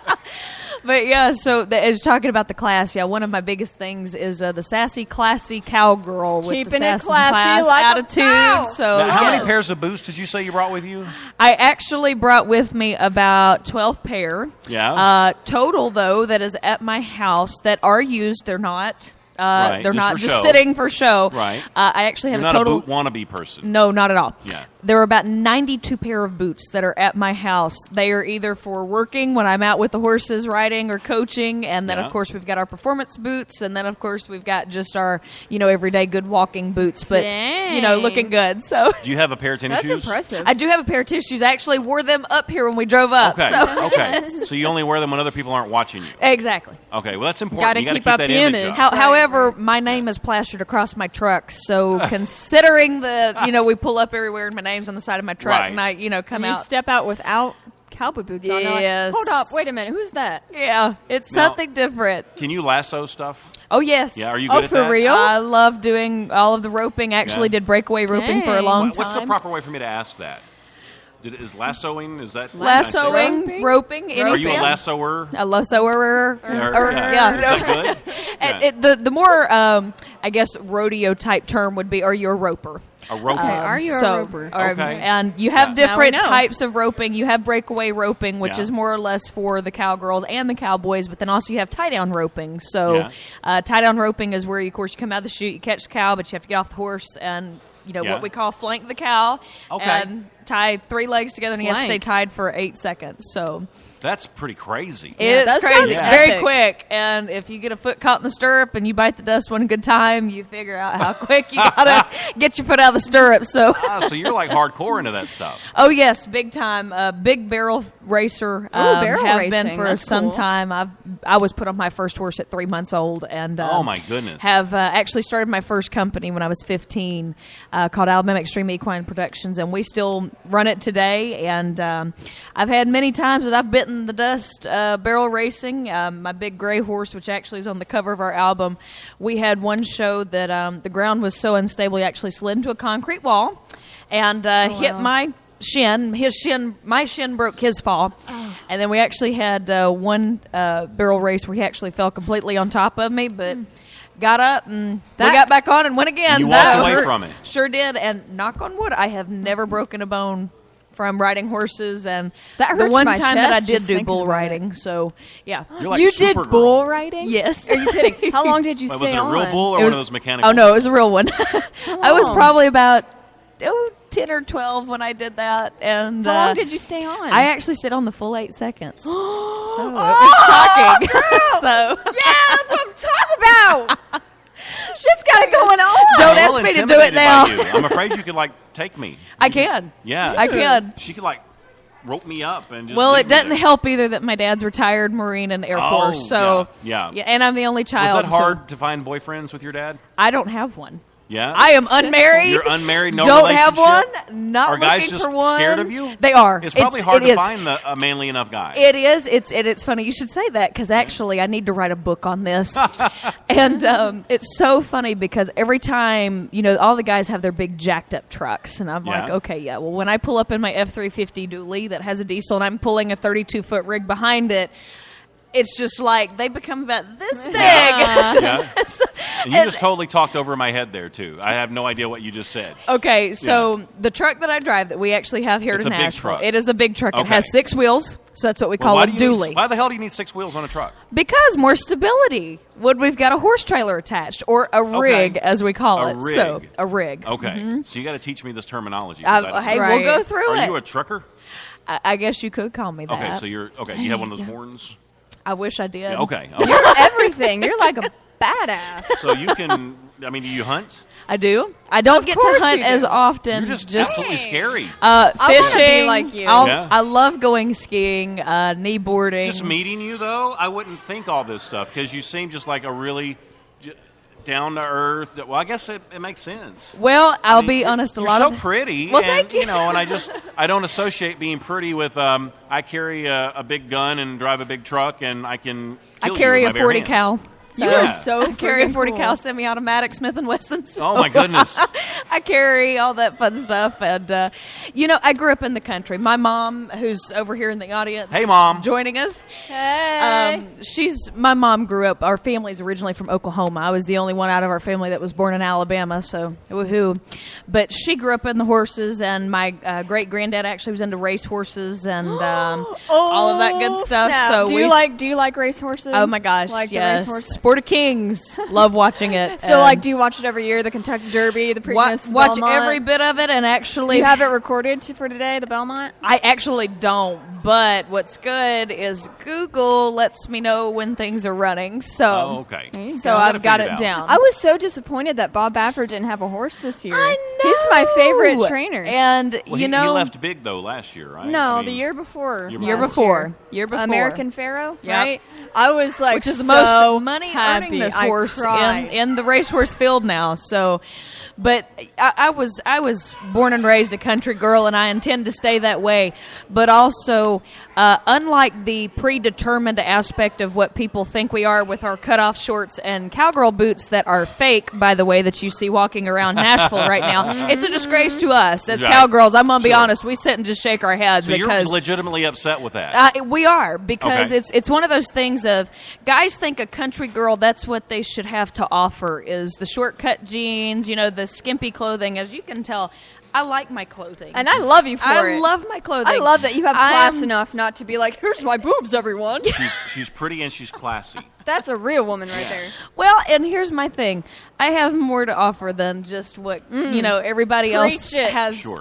But yeah, so as talking about the class, one of my biggest things is the sassy, classy cowgirl with Keeping the it sassy classy class like a attitude. bow. So Now, how many yes. pairs of boots did you say you brought with you? I actually brought with me about 12 pair. Yeah. Total though, that is at my house that are used. They're not. Right, They're just not for just show. sitting for show. Right. I actually have You're a not total. a boot wannabe person. No, not at all. Yeah. There are about 92 pair of boots that are at my house. They are either for working when I'm out with the horses riding or coaching, and then Yeah. of course we've got our performance boots, and then of course we've got just our everyday good walking boots, but Dang. looking good. So Do you have a pair of tennis That's shoes? impressive. I do have a pair of tissues. I actually wore them up here when we drove up. Okay. So. Okay. So you only wear them when other people aren't watching you. Exactly. Okay. Well, that's important. Gotta You got to keep keep up that the image image. up. However, my name is plastered across my truck, so considering we pull up everywhere and my name's on the side of my truck, Right. and I come You out. step out without cowboy boots on. They're like, Yes. hold up, wait a minute, who's that? Yeah, it's Now- something different. Can you lasso stuff? Oh yes. Yeah. Are you Oh, good at for that? real? I love doing all of the roping. Actually, Yeah. did breakaway roping for a Dang. long What's the time. proper way for me to ask that? Is lassoing? Is that Lassoing, roping. Are you a anything. lassoer? A lassoer? Yeah. Is that good? And Yeah. the more I guess rodeo type term would be, are you a roper? A roper. Are you a roper? Okay. And you have Yeah. different Now we know. types of roping. You have breakaway roping, which Yeah. is more or less for the cowgirls and the cowboys, but then also you have tie-down roping. So Yeah. tie-down roping is where, of course, you come out of the chute, you catch the cow, but you have to get off the horse and, Yeah. what we call flank the cow. Okay. And tie 3 legs together, and he has to stay Flank. tied for 8 seconds. So That's pretty crazy. it's that crazy. sounds It's very epic. quick. And if you get a foot caught in the stirrup and you bite the dust one good time, you figure out how quick you gotta get your foot out of the stirrup. So, So you're like hardcore into that stuff. oh yes, big time. Big barrel racer. barrel have racing. been for That's some cool. time. I was put on my first horse at 3 months old, and Oh, my goodness. have actually started my first company when I was 15, called Alabama Extreme Equine Productions, and we still run it today, and I've had many times that I've bitten the dust barrel racing. My big gray horse, which actually is on the cover of our album, we had one show that the ground was so unstable he actually slid into a concrete wall and hit my shin. My shin broke his fall. And then we actually had one barrel race where he actually fell completely on top of me, but got up and we got back on and went again. You walked away from it. Sure did. And knock on wood, I have never broken a bone from riding horses. And that the hurts one my time that I chest did just do thinking bull about riding. So, yeah. You're like you did Supergirl. bull riding? Yes. Are you kidding? How long did you Wait, stay on? was it a real bull or one of those mechanical? Oh, no, it was a real one. I was probably about 10 or 12 when I did that. And how long did you stay on? I actually stayed on the full 8 seconds. So it was shocking. So yeah, that's what I'm talking about. She's got it going on. Don't I'm a ask little me to do it intimidated now. by you. I'm afraid you could take me. I can. Yeah, I can. She could rope me up and just. Well, leave it me doesn't there. help either that my dad's retired Marine and Air Oh, Force. So yeah. and I'm the only child. Was that hard so to find boyfriends with your dad? I don't have one. Yeah, I am unmarried. You're unmarried. No don't have relationship? one. Not Are guys looking just for one. scared of you? They are. It's probably hard it to is. find a manly enough guy. It is. It's funny. You should say that because actually I need to write a book on this. And it's so funny because every time, all the guys have their big jacked up trucks. And I'm like, okay, yeah. Well, when I pull up in my F-350 dually that has a diesel and I'm pulling a 32-foot rig behind it, it's just like they become about this big. Yeah. And you just totally talked over my head there, too. I have no idea what you just said. Okay, so the truck that I drive that we actually have here It's in a big Nashville, truck. it is a big truck. It Okay. has 6 wheels, so that's what we Well, call why a do you dually. why the hell do you need 6 wheels on a truck? Because more stability. We've got a horse trailer attached, or a rig, as we call A it. rig. So, a rig. Okay, so you got to teach me this terminology. 'cause I don't Hey, know. we'll go through Are it. you a trucker? I guess you could call me that. Okay, so you're You have one of those horns. I wish I did. Yeah, okay. You're everything. You're like a badass. So you can. I mean, do you hunt? I do. I don't get to course hunt you as do. often. You're just absolutely scary. wanna Fishing. be like you. I love going skiing, knee boarding. Just meeting you though, I wouldn't think all this stuff because you seem just like a really down to earth. Well, I guess it makes sense. Well, I'll be you're- honest. A you're lot so of pretty. Well, and, thank you. And I don't associate being pretty with. I carry a big gun and drive a big truck, and I can. I Kill carry you a with my bare 40 hands. cal. You Yeah. are so I carry a freaking 40 cool. cal semi-automatic Smith & Wesson. So Oh my goodness! I carry all that fun stuff, and I grew up in the country. My mom, who's over here in the audience, Hey, Mom. joining us. Hey. My mom grew up. Our family's originally from Oklahoma. I was the only one out of our family that was born in Alabama. So woohoo! But she grew up in the horses, and my great granddad actually was into race horses and all of that good stuff. Snap. So do you like race horses? Oh my gosh! Like the yes, race horse? Sport of Kings. Love watching it. So, do you watch it every year? The Kentucky Derby, the Preakness, the watch Belmont? every bit of it, and actually, Do you have it recorded for today, the Belmont? I actually don't. But what's good is Google lets me know when things are running. So, Oh, okay. There you so go. I've got figured it out. down. I was so disappointed that Bob Baffert didn't have a horse this year. I know. He's my favorite trainer. And Well, he he left big though last year, right? no, I mean, the year before. Year year last before, year before, American Pharaoh, Yep. right? I was like, which is the so most money happy. earning this I horse cried. in the racehorse field now. So, but I was born and raised a country girl, and I intend to stay that way. But also, unlike the predetermined aspect of what people think we are with our cutoff shorts and cowgirl boots that are fake, by the way, that you see walking around Nashville right now, it's a disgrace to us as Right. cowgirls. I'm gonna be Sure. honest. We sit and just shake our heads So because you're legitimately upset with that. we are, because Okay. it's one of those things of guys think a country girl, that's what they should have to offer is the shortcut jeans, the skimpy clothing. As you can tell, I like my clothing. And I love you for it. I love my clothing. I love that you have class I'm- enough not to be like, here's my boobs, everyone. She's pretty and she's classy. That's a real woman right there. Well, and here's my thing. I have more to offer than just what everybody else Preach it.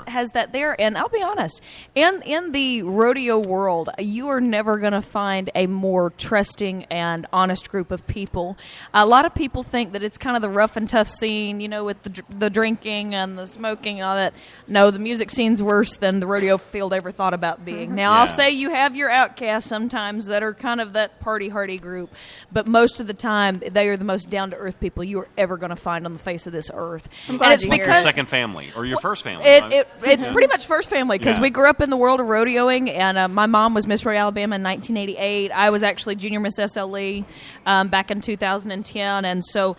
has that there. And I'll be honest, in the rodeo world, you are never going to find a more trusting and honest group of people. A lot of people think that it's kind of the rough and tough scene, with the drinking and the smoking and all that. No, the music scene's worse than the rodeo field ever thought about being. Now, Yeah. I'll say you have your outcasts sometimes that are kind of that party hardy group, but most of the time they are the most down to earth people you are ever going to find on the face of this earth. I'm glad And it's to hear because Your second family or your first family. it's pretty much first family because Yeah. we grew up in the world of rodeoing, and my mom was Miss Roy Alabama in 1988. I was actually Junior Miss SLE back in 2010, and so.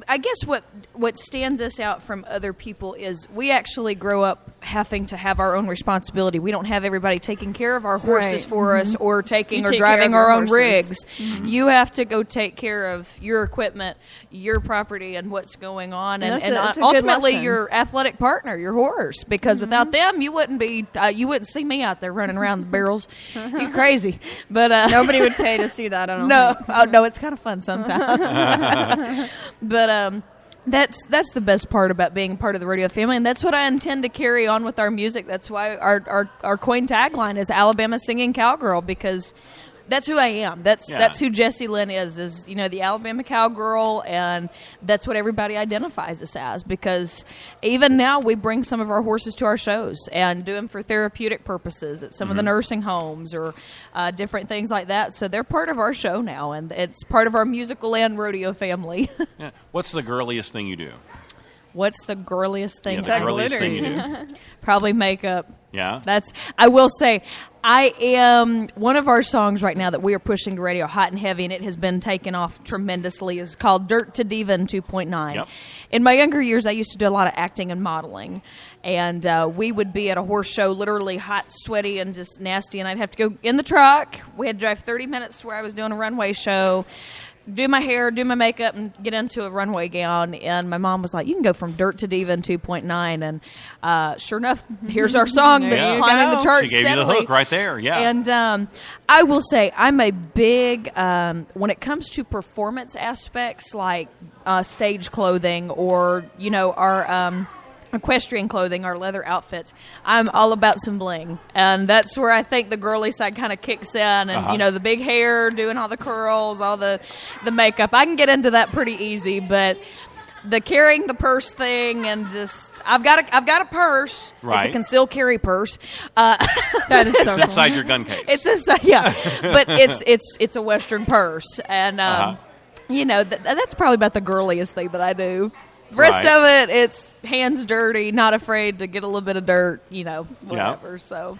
I guess what stands us out from other people is we actually grow up having to have our own responsibility. We don't have everybody taking care of our horses Right. for us or taking You or take driving care of our your own horses. rigs. You have to go take care of your equipment, your property, and what's going on, And and that's a good ultimately lesson. your athletic partner, your horse. Because without them, you wouldn't see me out there running around the barrels. You're crazy, but Nobody would pay to see that. I don't no, think. oh no, it's kind of fun sometimes. But that's the best part about being part of the rodeo family, and that's what I intend to carry on with our music. That's why our coin tagline is Alabama Singing Cowgirl, because that's who I am. That's who Jessie Lynn is the Alabama cowgirl, and that's what everybody identifies us as, because even now we bring some of our horses to our shows and do them for therapeutic purposes at some of the nursing homes or different things like that. So they're part of our show now, and it's part of our musical and rodeo family. Yeah. What's the girliest thing you do? What's the girliest thing? Yeah, the girliest thing you do. Probably makeup. Yeah. I will say, I am one of our songs right now that we are pushing to radio hot and heavy, and it has been taken off tremendously. It's called Dirt to Diva in 2.9. Yep. In my younger years, I used to do a lot of acting and modeling, and we would be at a horse show, literally hot, sweaty, and just nasty, and I'd have to go in the truck. We had to drive 30 minutes to where I was doing a runway show, do my hair, do my makeup, and get into a runway gown. And my mom was like, you can go from Dirt to Diva in 2.9. And sure enough, here's our song that's you climbing go. the charts She gave you the steadily. hook right there. Yeah. And I will say I'm a big, when it comes to performance aspects like stage clothing or, our equestrian clothing, our leather outfits, I'm all about some bling. And that's where I think the girly side kind of kicks in. And, the big hair, doing all the curls, all the makeup. I can get into that pretty easy, but the carrying the purse thing and just I've got a purse. Right. It's a concealed carry purse. That is so It's cool. inside your gun case. It's inside, yeah, but it's a Western purse, and that's probably about the girliest thing that I do. The rest Right. of it, it's hands dirty, not afraid to get a little bit of dirt, whatever. So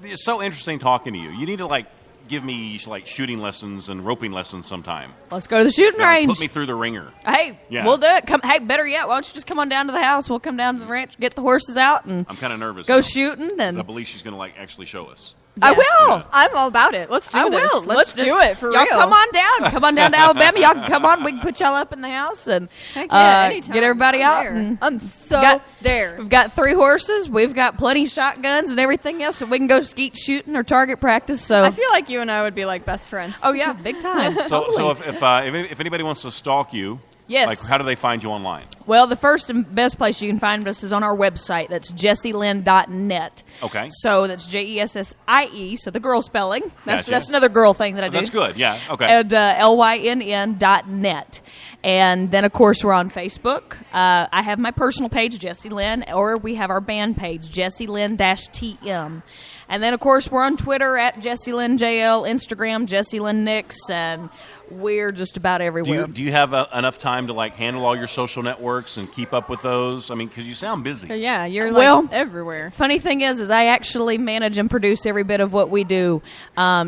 It's so interesting talking to you. You need to give me shooting lessons and roping lessons sometime. let's go to the shooting range. Put me through the ringer. Hey, Yeah. we'll do it. Hey, better yet, why don't you just come on down to the house? We'll come down to the ranch, get the horses out, and I'm kind of nervous. go though, shooting. 'cause I And believe she's going to actually show us. I will. I'm all about it. Let's do I this. will. Let's do just- it for y'all real. Come on down. Come on down to Alabama. Y'all can come on. We can put y'all up in the house and Heck yeah, anytime. get everybody I'm out. there. And I'm so got- there. We've got 3 horses. We've got plenty of shotguns and everything else, so we can go skeet shooting or target practice. So I feel like you and I would be like best friends. oh yeah, big time. So Totally. if anybody wants to stalk you, Yes. how do they find you online? Well, the first and best place you can find us is on our website. That's jessielynn.net. Okay. So that's JESSIE. So the girl spelling. Gotcha. That's another girl thing that I do. That's good. Yeah. Okay. And LYNN.net. And then, of course, we're on Facebook. I have my personal page, Jessie Lynn, or we have our band page, Jessie Lynn-TM. And then, of course, we're on Twitter at Jessie Lynn JL, Instagram, Jessie Lynn Nix, and we're just about everywhere. Do you have enough time to handle all your social networks and keep up with those? I mean, because you sound busy. Yeah, you're Well, everywhere. Funny thing is I actually manage and produce every bit of what we do.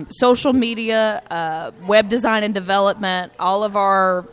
Social media, web design and development, all of our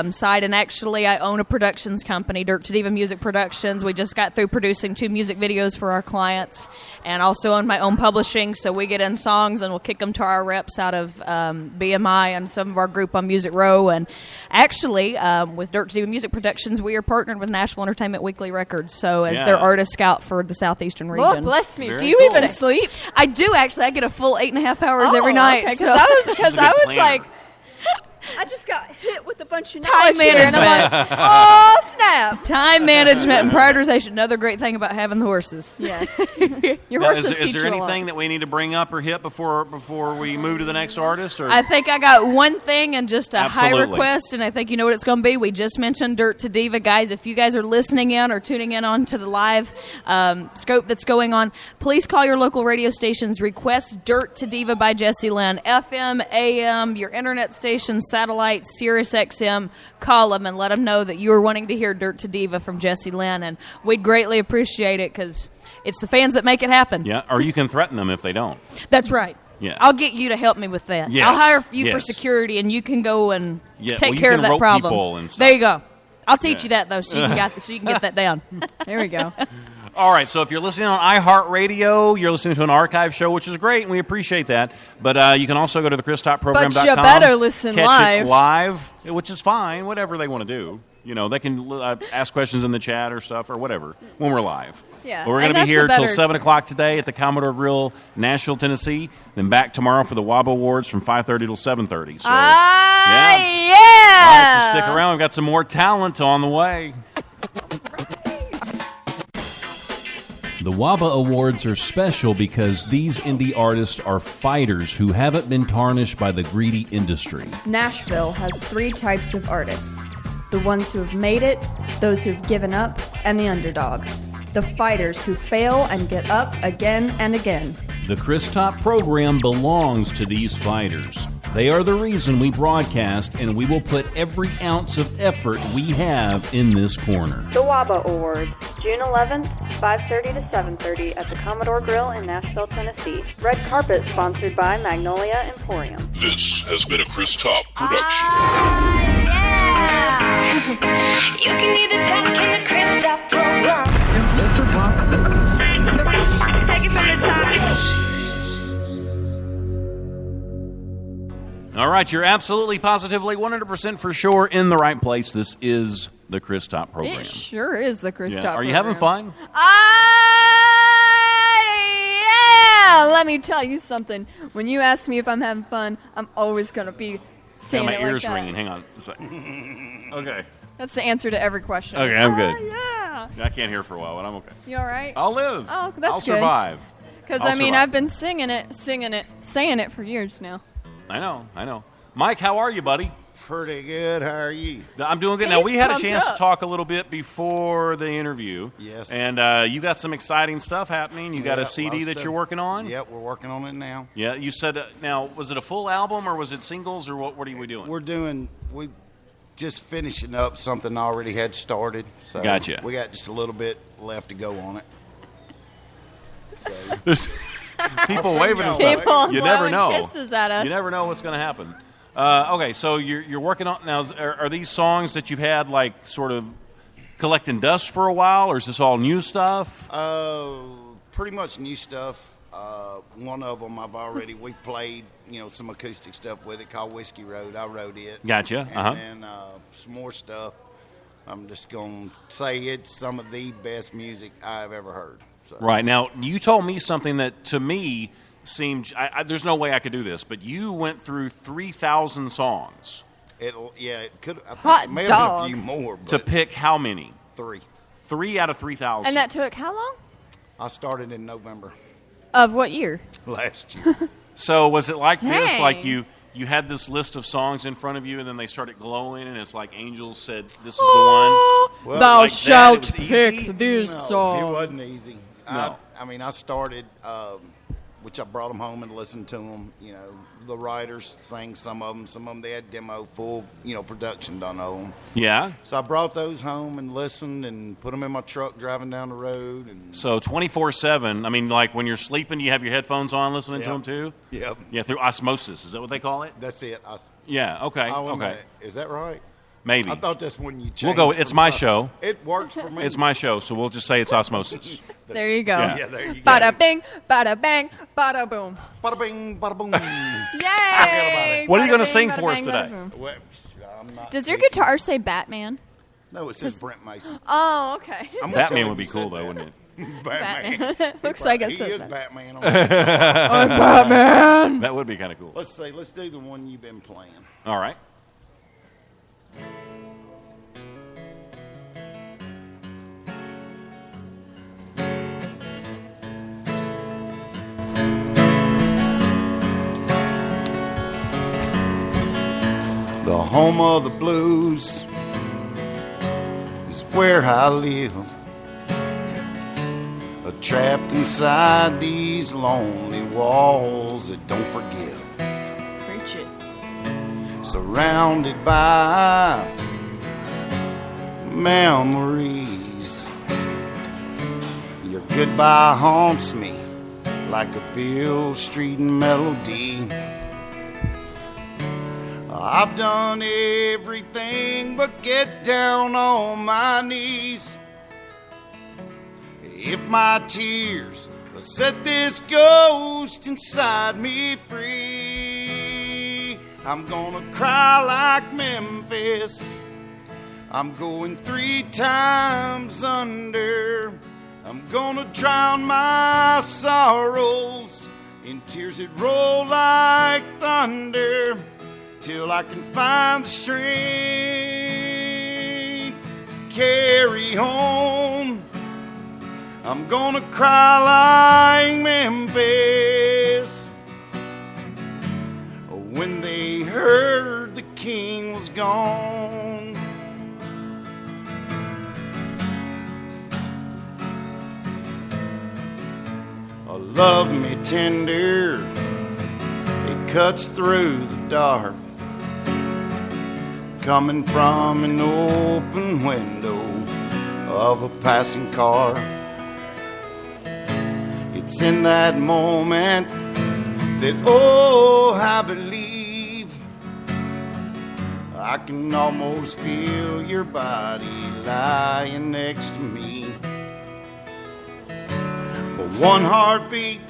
site, and actually I own a productions company, Dirt to Diva Music Productions. We just got through producing 2 music videos for our clients, and also own my own publishing, so we get in songs and we'll kick them to our reps out of BMI and some of our group on Music Row. And actually with Dirt to Diva Music Productions, we are partnered with Nashville Entertainment Weekly Records, so as their artist scout for the Southeastern region. Lord bless me. Very Do you cool. even sleep? I do actually. I get a full 8.5 hours every Oh, night. okay, so- I was She's a good planner. like, I just got hit with a bunch of Time knowledge here, and I'm management. like, oh, snap. Time management and prioritization. Another great thing about having the horses. Yes. Your Now, horses is teach there you a lot. anything that we need to bring up or hit before we move to the next artist? Or I think I got one thing and just a high Absolutely. request, and I think you know what it's going to be. We just mentioned Dirt to Diva. Guys, if you guys are listening in or tuning in on to the live scope that's going on, please call your local radio stations. Request Dirt to Diva by Jessie Lynn. FM, AM, your internet station, satellite, Sirius XM, call them and let them know that you are wanting to hear Dirt to Diva from Jessie Lynn, and we'd greatly appreciate it because it's the fans that make it happen. yeah, or you can threaten them if they don't. That's right. Yeah. I'll get you to help me with that. Yes. I'll hire you for Yes. security, and you can go and Yeah, take well, you care can of that rope problem. people and stuff. There you go. I'll teach Yeah. you that though, so you can get that down. There we go. All right, so if you're listening on iHeartRadio, you're listening to an archive show, which is great, and we appreciate that. But you can also go to the ChrisTopProgram.com. But you better listen catch live. it live, which is fine, whatever they want to do. You know, they can ask questions in the chat or stuff or whatever when we're live. Yeah, But we're going and to be that's here a till better- 7 o'clock today at the Commodore Grill, Nashville, Tennessee. Then back tomorrow for the WABA Awards from 5:30 till 7:30. So, yeah. All right, so stick around. We've got some more talent on the way. The WABA Awards are special because these indie artists are fighters who haven't been tarnished by the greedy industry. Nashville has three types of artists: the ones who have made it, those who have given up, and the underdog. The fighters who fail and get up again and again. The Chris Top program belongs to these fighters. They are the reason we broadcast, and we will put every ounce of effort we have in this corner. The WABA Awards, June 11th, 5:30 to 7:30 at the Commodore Grill in Nashville, Tennessee. Red carpet sponsored by Magnolia Emporium. This has been a Chris Top production. You can either talk in the Chris Top program. Mr. Pop. Take it from the top. All right, you're absolutely, positively, 100% for sure in the right place. This is the Chris Top program. It sure is the Chris Yeah. Top Are you program. having fun? Yeah! Let me tell you something. When you ask me if I'm having fun, I'm always going to be saying my it like ears that. ringing. Hang on a second. Okay. That's the answer to every question. Okay, I'm good. Yeah. I can't hear for a while, but I'm okay. You all right? I'll live. Oh, that's I'll good. survive. Because, I'll I mean, survive. I've been saying it for years now. I know. Mike, how are you, buddy? Pretty good. How are you? I'm doing good. Now, He's we had a pumped chance to up. talk a little bit before the interview. Yes. And you got some exciting stuff happening. You got a Yeah, CD lot of that stuff. you're working on? Yep, we're working on it now. Yeah, you said, now, was it a full album or was it singles or what are we doing? We just finishing up something I already had started. So Gotcha. We got just a little bit left to go on it. There's people waving and People stuff. You never blowing know. kisses at us. You never know what's going to happen. Okay, so you're working on now. Are these songs that you've had like sort of collecting dust for a while, or is this all new stuff? Pretty much new stuff. One of them we've played, some acoustic stuff with it called Whiskey Road. I wrote it. Gotcha. And then some more stuff. I'm just going to say it's some of the best music I've ever heard. So. Right. Now, you told me something that to me seemed, there's no way I could do this, but you went through 3,000 songs. It could. I think Hot it may have dog. been a few more. But To pick how many? 3. 3 out of 3,000. And that took how long? I started in November Of what year? last year. So was it like this? Dang. Like you had this list of songs in front of you, and then they started glowing, and it's like angels said, "This is the one." Well, Thou like that, shalt it was pick easy? these No, songs. it wasn't easy. No. I started, which I brought them home and listened to them. The writers sang some of them. Some of them they had demo, full, production done on them. Yeah. So I brought those home and listened and put them in my truck driving down the road. And So 24/7. I mean, like when you're sleeping, you have your headphones on, listening to Yep. them too. Yep, Yeah, through osmosis. Is that what they call it? that's it. Yeah. Okay. Okay. Is that right? Maybe. I thought that's when you We'll changed. go. It's from my something. show. It works for me. It's my show, so we'll just say it's osmosis. There you go. Yeah, there you go. Bada bing, bada bang, bada boom. Bada bing, bada boom. Yay! What are you Bada gonna bing, sing bada for us bang, today? bada boom. Well, I'm not Does your big- guitar say Batman? No, it says Brent Mason. Oh, okay. I'm gonna tell Batman him would be you cool said though, that. wouldn't it? Batman. Looks like it He says is that. Batman. I'm Batman. That would be kind of cool. Let's do the one you've been playing. All right. The home of the blues is where I live. Trapped inside these lonely walls that don't forgive. Preach it. Surrounded by memories. Your goodbye haunts me like a Beale Street melody. I've done everything but get down on my knees. If my tears will set this ghost inside me free, I'm gonna cry like Memphis. I'm going 3 times under. I'm gonna drown my sorrows in tears that roll like thunder, till I can find the strength to carry on. I'm gonna cry like Memphis when they heard the king was gone. Love me tender, it cuts through the dark, coming from an open window of a passing car. It's in that moment that, oh, I believe I can almost feel your body lying next to me. But one heartbeat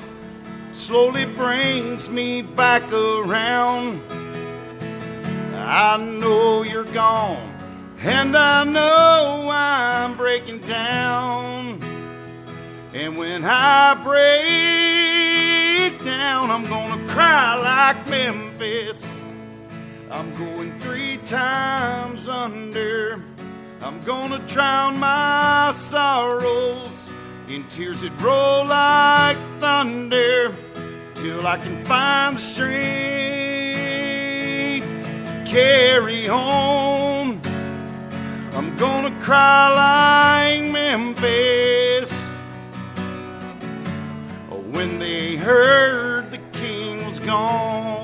slowly brings me back around. I know you're gone, and I know I'm breaking down. And when I break down, I'm gonna cry like Memphis. I'm going 3 times under. I'm gonna drown my sorrows in tears that roll like thunder, till I can find the strength to carry on. I'm gonna cry like Memphis when they heard the king was gone.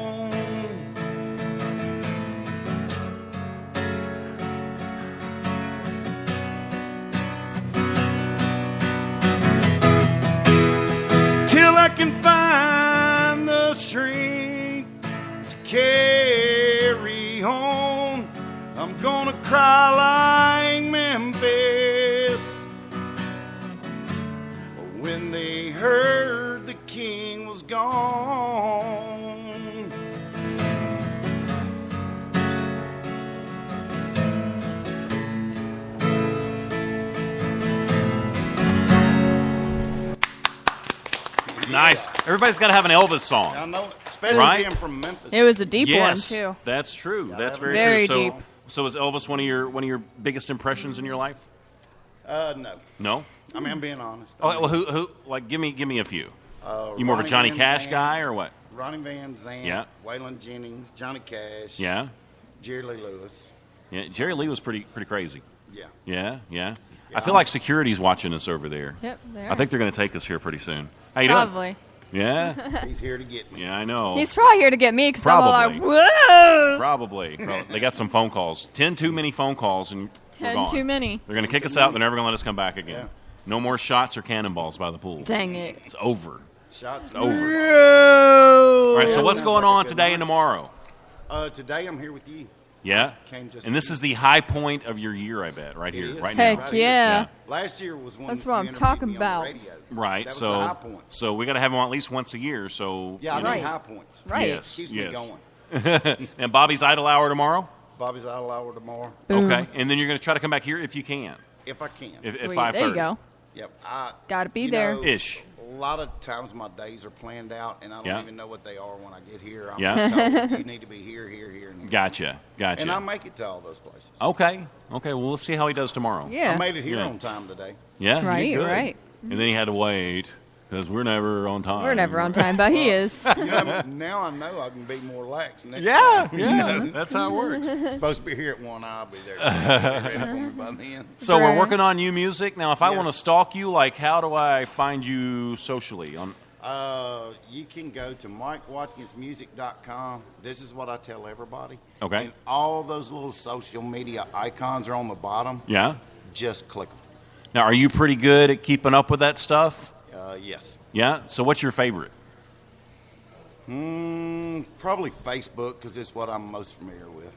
Till I can find the strength to carry on, I'm gonna cry like Memphis when they heard the king was gone. Nice. Everybody's got to have an Elvis song. I know, especially right? being from Memphis. It was a deep Yes, one too. that's true. That's Very very true. deep. So is Elvis one of your biggest impressions in your life? No. No? I mean, I'm being honest. Oh, well, who? Like, give me a few. You more of a Ronnie Johnny Van Cash Zant, guy or what? Ronnie Van Zant, Yeah. Waylon Jennings, Johnny Cash, Yeah. Jerry Lee Lewis. Yeah. Jerry Lee was pretty crazy. Yeah. Yeah. I feel like security's watching us over there. Yep, they I are. think they're going to take us here pretty soon. How you doing? Probably. Yeah. He's here to get me. Yeah, I know. He's probably here to get me because I'm all like, Probably. whoa. Probably. They got some phone calls. 10 too many phone calls, and we're 10 gone. too many. They're going to kick us out. They're never going to let us come back again. Yeah. No more shots or cannonballs by the pool. Dang it. It's over. Shots. It's over. No. All right, so Yeah, what's sounds going like a on good today night. and tomorrow? Today I'm here with you. Yeah? Came just And this is the high point of your year, I bet, right here, is. right Heck now. Right here. yeah. Last year was when That's what you I'm interviewed talking me on the about. radio. Right, That was so the high point. so we got to have them at least once a year. So Yeah, I you need know. Right. high points. Right. Yes, Keeps yes. me going. And Bobby's Idle Hour tomorrow. Bobby's Idle Hour tomorrow, Okay, and then you're going to try to come back here if you can, if I can. at Sweet. 5:30. There you go. Yep. Gotta be you there. know, Ish. lot of times my days are planned out, and I don't even know what they are when I get here. I'm just told, you need to be here, here, here, and here. Gotcha. And I make it to all those places. Okay. Well, we'll see how he does tomorrow. Yeah. I made it here on time today. Yeah. Right, good. right. And then he had to wait because we're never on time. We're never on time, but he is. Now I know I can be more lax. Yeah. know? That's how it works. Supposed to be here at 1. I'll be there. Ready for me by then. So we're working on new music. Now, if I want to stalk you, like, how do I find you socially? You can go to MikeWatkinsMusic.com. This is what I tell everybody. Okay. And all those little social media icons are on the bottom. Yeah. Just click them. Now, are you pretty good at keeping up with that stuff? Yes. Yeah? So what's your favorite? Probably Facebook, because it's what I'm most familiar with.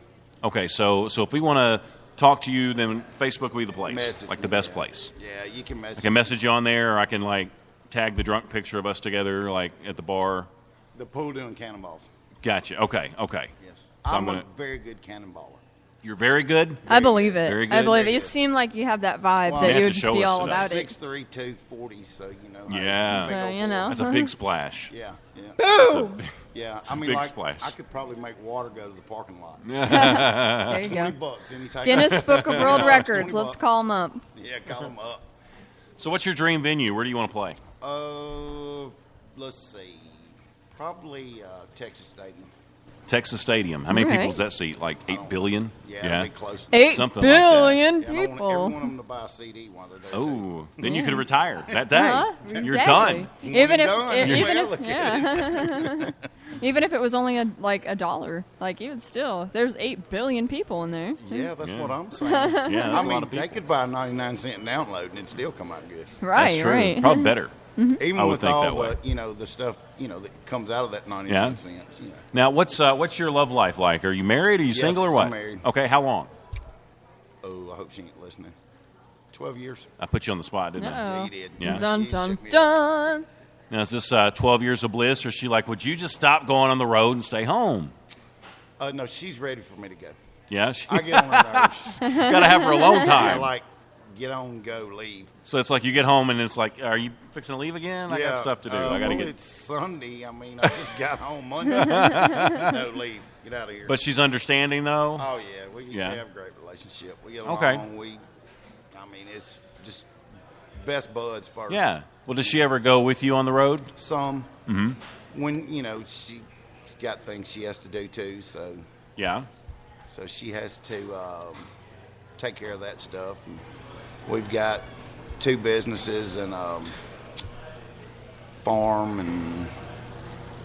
Okay, so if we want to talk to you, then Facebook will be the place, Message like the me, best yeah. place. Yeah, you can message I can message you on there, or I can, like, tag the drunk picture of us together, like, at the bar. The pool doing cannonballs. Gotcha. Okay. Yes. So I'm a very good cannonballer. You're very good? I believe it. Very good. I believe it. You seem like you have that vibe Well, that you you have would to just show be us all today. about it. 6'3", 240, so you know. Yeah. So, you know. That's a big splash. Yeah. Boom! Yeah, It's a big like, splash. I could probably make water go to the parking lot. There you go. $20 anytime. Guinness Book of World $20, Records. $20. Let's call them up. Yeah, call them up. So what's your dream venue? Where do you want to play? Let's see. Probably Texas Stadium. Texas Stadium. How many All right. people does that seat? Like 8 billion? Yeah, it'd be close. 8 Something billion Yeah, I want people. every one of them to buy a CD while they're there. Oh, then you could retire that day. You're Exactly. done. Even if, done. even Well, if, yeah. Even if it was only $1, like even still, there's 8 billion people in there. Yeah, that's what I'm saying. Yeah, that's I a lot of mean, they people. could buy a 99-cent download and it'd still come out good. Right, That's true. right. Probably better. I Even would with think all that way. the stuff, that comes out of that 99 cents. You know. Now, what's your love life like? Are you married? Are you single or what? I'm married. Okay, how long? Oh, I hope she ain't listening. 12 years. I put you on the spot, didn't I? Uh-oh. You did. Yeah. Dun, You dun, shook me up. dun. Now, is this 12 years of bliss, or is she like, would you just stop going on the road and stay home? No, she's ready for me to go. Yeah, I get on her nerves. got to have her alone Yeah, time. like, get on, go, leave. So it's like you get home and it's like, are you fixing to leave again? I got stuff to do. I got to well, get. it's Sunday. I mean, I just got home Monday. No, leave. Get out of here. But she's understanding though. Oh, yeah. We Yeah. have a great relationship. We get along. Okay. I mean, it's just best buds first. Yeah. Well, does she ever go with you on the road? Some. When, she's got things she has to do, too, so Yeah. she has to take care of that stuff. And we've got 2 businesses and farm and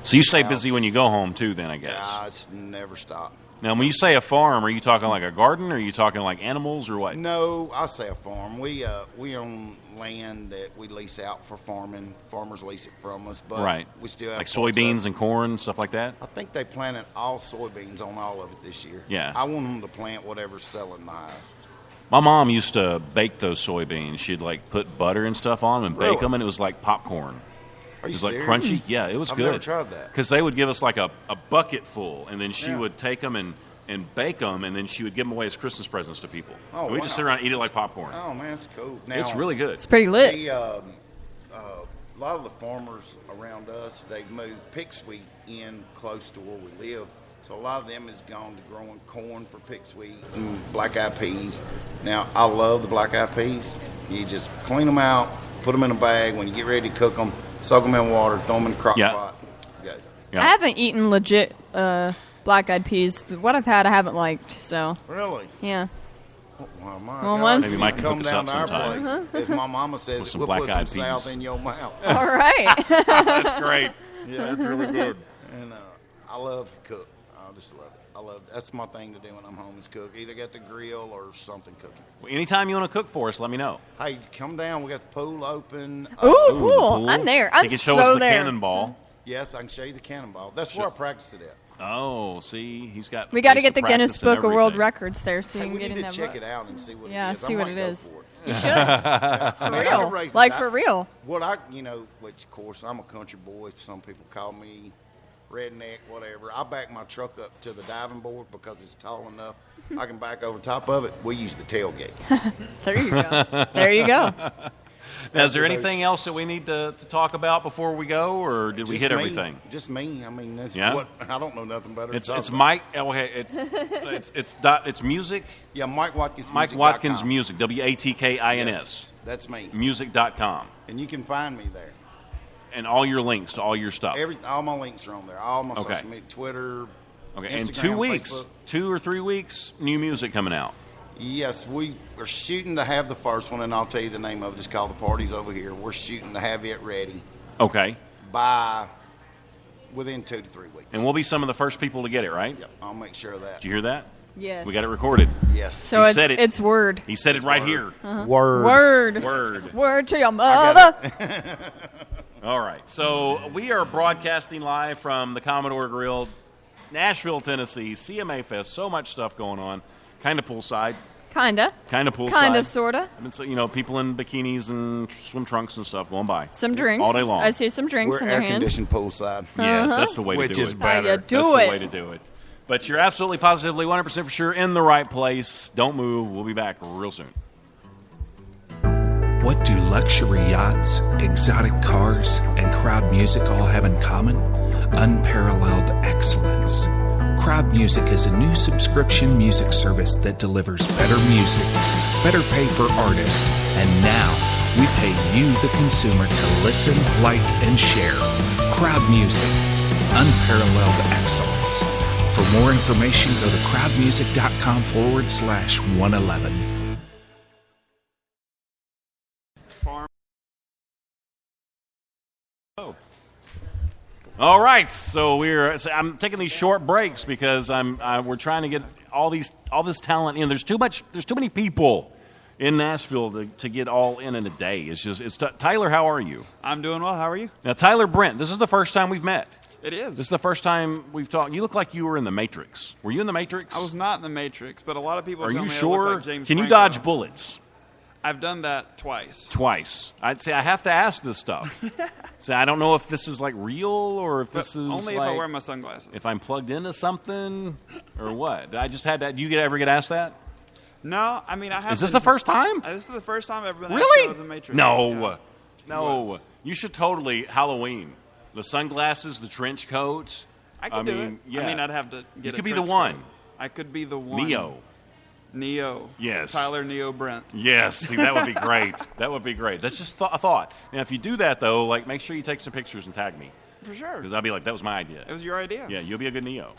So you stay busy when you go home too, then I guess. it's never stopped. Now, when you say a farm, are you talking like a garden, or are you talking like animals, or what? No, I say a farm. We own land that we lease out for farming. Farmers lease it from us, but Right. we still have Like parts of soybeans it. and corn, stuff like that. I think they planted all soybeans on all of it this year. Yeah. I want them to plant whatever's selling my house. My mom used to bake those soybeans. She'd like put butter and stuff on them and bake Really? them, and it was like popcorn. Are you It was like serious? crunchy. Yeah, it was I've good. never tried that. Because they would give us like a bucket full, and then she Yeah. would take them and bake them, and then she would give them away as Christmas presents to people. Oh, and we just wow. sit around and eat it like popcorn. Oh man, that's cool. Now, It's really good. It's pretty lit. A lot of the farmers around us, they've moved pig sweet in close to where we live. So a lot of them has gone to growing corn for pig sweet and black-eyed peas. Now, I love the black-eyed peas. You just clean them out, put them in a bag. When you get ready to cook them, soak them in water, throw them in the crock Yeah. pot. Go. Yeah. I haven't eaten legit black-eyed peas. What I've had, I haven't liked. So Really? yeah. Well, my Well, God. once- Maybe Mike can come hook us down up to our sometime. place. As my mama With says, some we'll put some black-eyed south peas. in your mouth. All right. That's great. Yeah, that's really good. And I love to cook. I just love it. That's my thing to do when I'm home is cook. Either get the grill or something cooking. Well, anytime you want to cook for us, let me know. Hey, come down. We got the pool open. Ooh, Ooh, the cool. pool. I'm there. I'm You can show so us the there. cannonball. Yes, I can show you the cannonball. That's where I practiced it at. Oh, see, he's got. We got to place get the Guinness practice and Book of World everything. Records there, so you Hey, can we get need in to that check book. it out and see what it Yeah, is. see I what might it go is. for it. You should. For real. raise Like that. for real. What which of course I'm a country boy. Some people call me redneck, whatever. I back my truck up to the diving board because it's tall enough. I can back over top of it. We use the tailgate. There you go. There you go. Now, is there anything else that we need to talk about before we go, or did we hit everything? Just me. I mean, that's Yeah? what I don't know nothing better. It's Mike. Okay, it's music. Yeah, Mike Watkins. Mike Watkins Music. WATKINS. Yes, that's me. Music.com. And you can find me there. And all your links to all your stuff. All my links are on there. All my social media, Twitter. Okay, Instagram, and 2 weeks, Facebook. 2 or 3 weeks, new music coming out. Yes, we are shooting to have the first one, and I'll tell you the name of it. It's called The Party's Over Here. We're shooting to have it ready Okay. by within 2 to 3 weeks. And we'll be some of the first people to get it, right? Yep, I'll make sure of that. Did you hear that? Yes. We got it recorded. Yes. So He said it. it's word. He said it right here. Word. Word to your mother. All right. So we are broadcasting live from the Commodore Grill, Nashville, Tennessee, CMA Fest. So much stuff going on. Kind of poolside. Kinda. Kind of poolside. Kinda, sorta. I mean, so, people in bikinis and swim trunks and stuff going by. Some drinks. All day long. I see some drinks We're in their air hands. conditioned poolside. Yes, that's the way to do it. Which is better. How you do That's it. the way to do it. But you're absolutely positively 100% for sure in the right place. Don't move. We'll be back real soon. What do luxury yachts, exotic cars, and crowd music all have in common? Unparalleled excellence. Crowd Music is a new subscription music service that delivers better music, better pay for artists, and now we pay you, the consumer, to listen, like, and share. Crowd Music. Unparalleled excellence. For more information, go to crowdmusic.com/111. All right, so I'm taking these short breaks because we're trying to get all this talent in. There's too many people in Nashville to get all in a day. It's Tyler. How are you? I'm doing well. How are you? Now, Tyler Brent. This is the first time we've met. It is. This is the first time we've talked. You look like you were in the Matrix. Were you in the Matrix? I was not in the Matrix, but a lot of people Are tell you me sure? I look like James Can you Franco. dodge bullets? I've done that twice. Twice. I'd say I have to ask this stuff. So I don't know if this is like real or if this is only like, if I wear my sunglasses. if I'm plugged into something or what. I just had that. Do you ever get asked that? No, I mean I have. Is this the first time? This is the first time I've ever been Really? asked to the Matrix. No. Yeah. No. Was. You should totally Halloween. The sunglasses, the trench coat. I could do it. Yeah. I mean, I'd have to get. You a could be the trench one. coat. I could be the one. Neo. Yes. Tyler Neo Brent. Yes, see, that would be great. That would be great. That's just a thought. Now, if you do that, though, like, make sure you take some pictures and tag me. For sure. Because I'll be like, that was my idea. It was your idea. Yeah, you'll be a good Neo.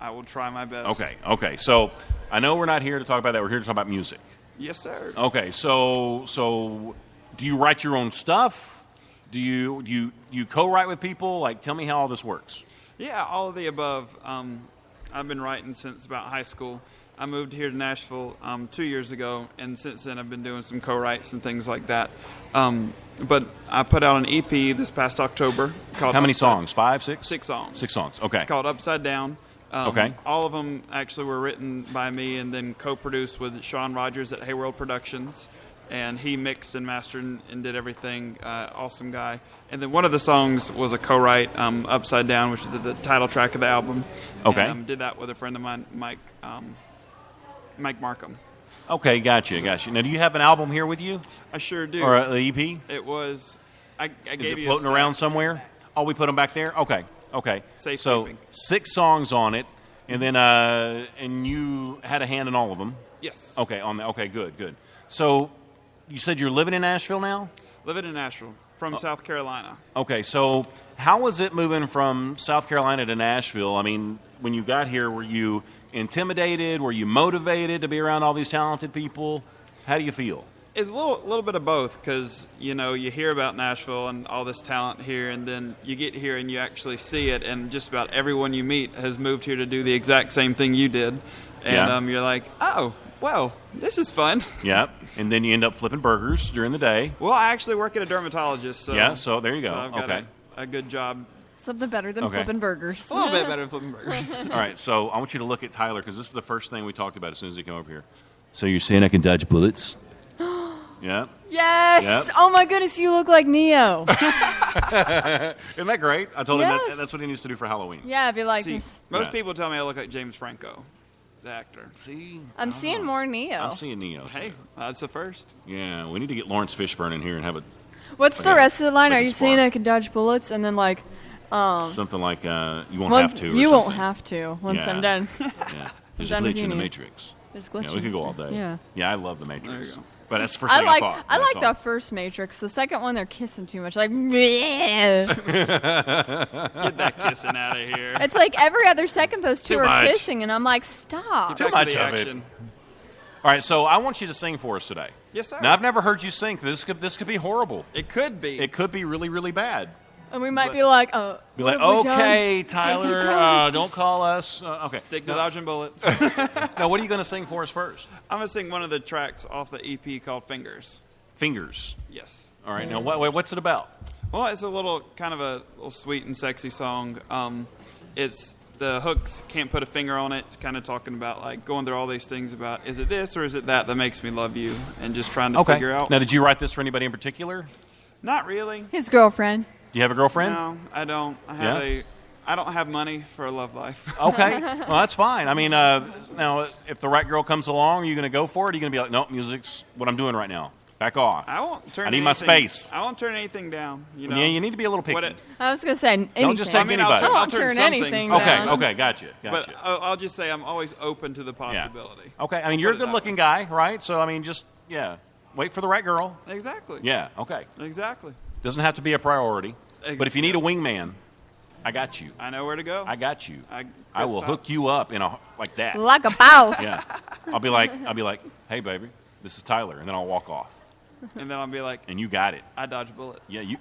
I will try my best. Okay. So I know we're not here to talk about that. We're here to talk about music. Yes, sir. Okay, so do you write your own stuff? Do you co-write with people? Like, tell me how all this works. Yeah, all of the above. I've been writing since about high school. I moved here to Nashville 2 years ago, and since then I've been doing some co-writes and things like that. But I put out an EP this past October. Called How many songs? 5, 6? 6 songs. 6 songs, okay. It's called Upside Down. Okay. All of them actually were written by me and then co-produced with Sean Rogers at Hayworld Productions. And he mixed and mastered and did everything. Awesome guy. And then one of the songs was a co-write, Upside Down, which is the title track of the album. Okay. And, did that with a friend of mine, Mike Markham. Okay, gotcha. Now, do you have an album here with you? I sure do. Or an EP? It was. I Is gave it you floating a around somewhere? Oh, we put them back there? Okay. Safe so keeping. 6 songs on it, and then and you had a hand in all of them? Yes. Okay, okay, good. So you said you're living in Nashville now? Living in Nashville from South Carolina. Okay, so how was it moving from South Carolina to Nashville? I mean, when you got here, were you intimidated? Were you motivated to be around all these talented people? How do you feel? It's a little bit of both because, you hear about Nashville and all this talent here, and then you get here and you actually see it, and just about everyone you meet has moved here to do the exact same thing you did. And you're like, oh, well, this is fun. Yeah, and then you end up flipping burgers during the day. Well, I actually work at a dermatologist. So there you go. So I've got a good job. Something better than flipping burgers. A little bit better than flipping burgers. All right, so I want you to look at Tyler because this is the first thing we talked about as soon as he came over here. So you're saying I can dodge bullets? Yeah. Yes. Yep. Oh my goodness, you look like Neo. Isn't that great? I told him Yes. that's what he needs to do for Halloween. Yeah, I'd be like See, this. most people tell me I look like James Franco. the actor. See, I'm seeing more Neo. I'm seeing Neo. Hey, that's the first. Yeah, we need to get Lawrence Fishburne in here and have a What's the rest of the line? like Are a you spark. saying I can dodge bullets? And then like, something like you won't once- have to. Or You won't something. have to once Yeah. I'm done. Yeah, there's a done with glitch in the Neo. Matrix. There's Yeah, we glitching. could go all day. Yeah. I love the Matrix. There you go. But that's the first thing I thought. I when like saw the it. first Matrix. The second one, they're kissing too much. Like, bleh. Get that kissing out of here. It's like every other second those two Too are much. kissing, and I'm like, stop. Too Back to much the of it. action. All right, so I want you to sing for us today. Yes, sir. Now I've never heard you sing. This could be horrible. It could be. It could be really, really bad. And we might be like, Be like, what have we done? okay, Tyler, don't call us. Okay. Stick to dodging bullets. Now, what are you going to sing for us first? I'm going to sing one of the tracks off the EP called Fingers. Fingers. Yes. All right. Now, what's it about? Well, it's a little kind of a little sweet and sexy song. It's the hooks can't put a finger on it. It's kind of talking about like going through all these things about is it this or is it that makes me love you, and just trying to figure out. Now, did you write this for anybody in particular? Not really. His girlfriend. Do you have a girlfriend? No, I don't. I don't have money for a love life. Okay. Well, that's fine. I mean, now, if the right girl comes along, are you going to go for it? Are you going to be like, nope, music's what I'm doing right now. Back off. I won't turn. I need my space. I won't turn anything down. You know. Yeah, you need to be a little picky. I was going to say anything. Don't just take anybody. I I'll won't turn turn some anything things down. Okay, gotcha. But I'll just say I'm always open to the possibility. Okay, I mean, you're a Put it that good-looking guy, right? So, I mean, just, wait for the right girl. Exactly. Yeah, okay. Exactly. Doesn't have to be a priority. But if you need a wingman, I got you. I know where to go. I got you. I will hook you up in like that. Like a boss. Yeah. I'll be like, hey, baby, this is Tyler, and then I'll walk off. And then I'll be like, and you got it. I dodge bullets. Yeah, you.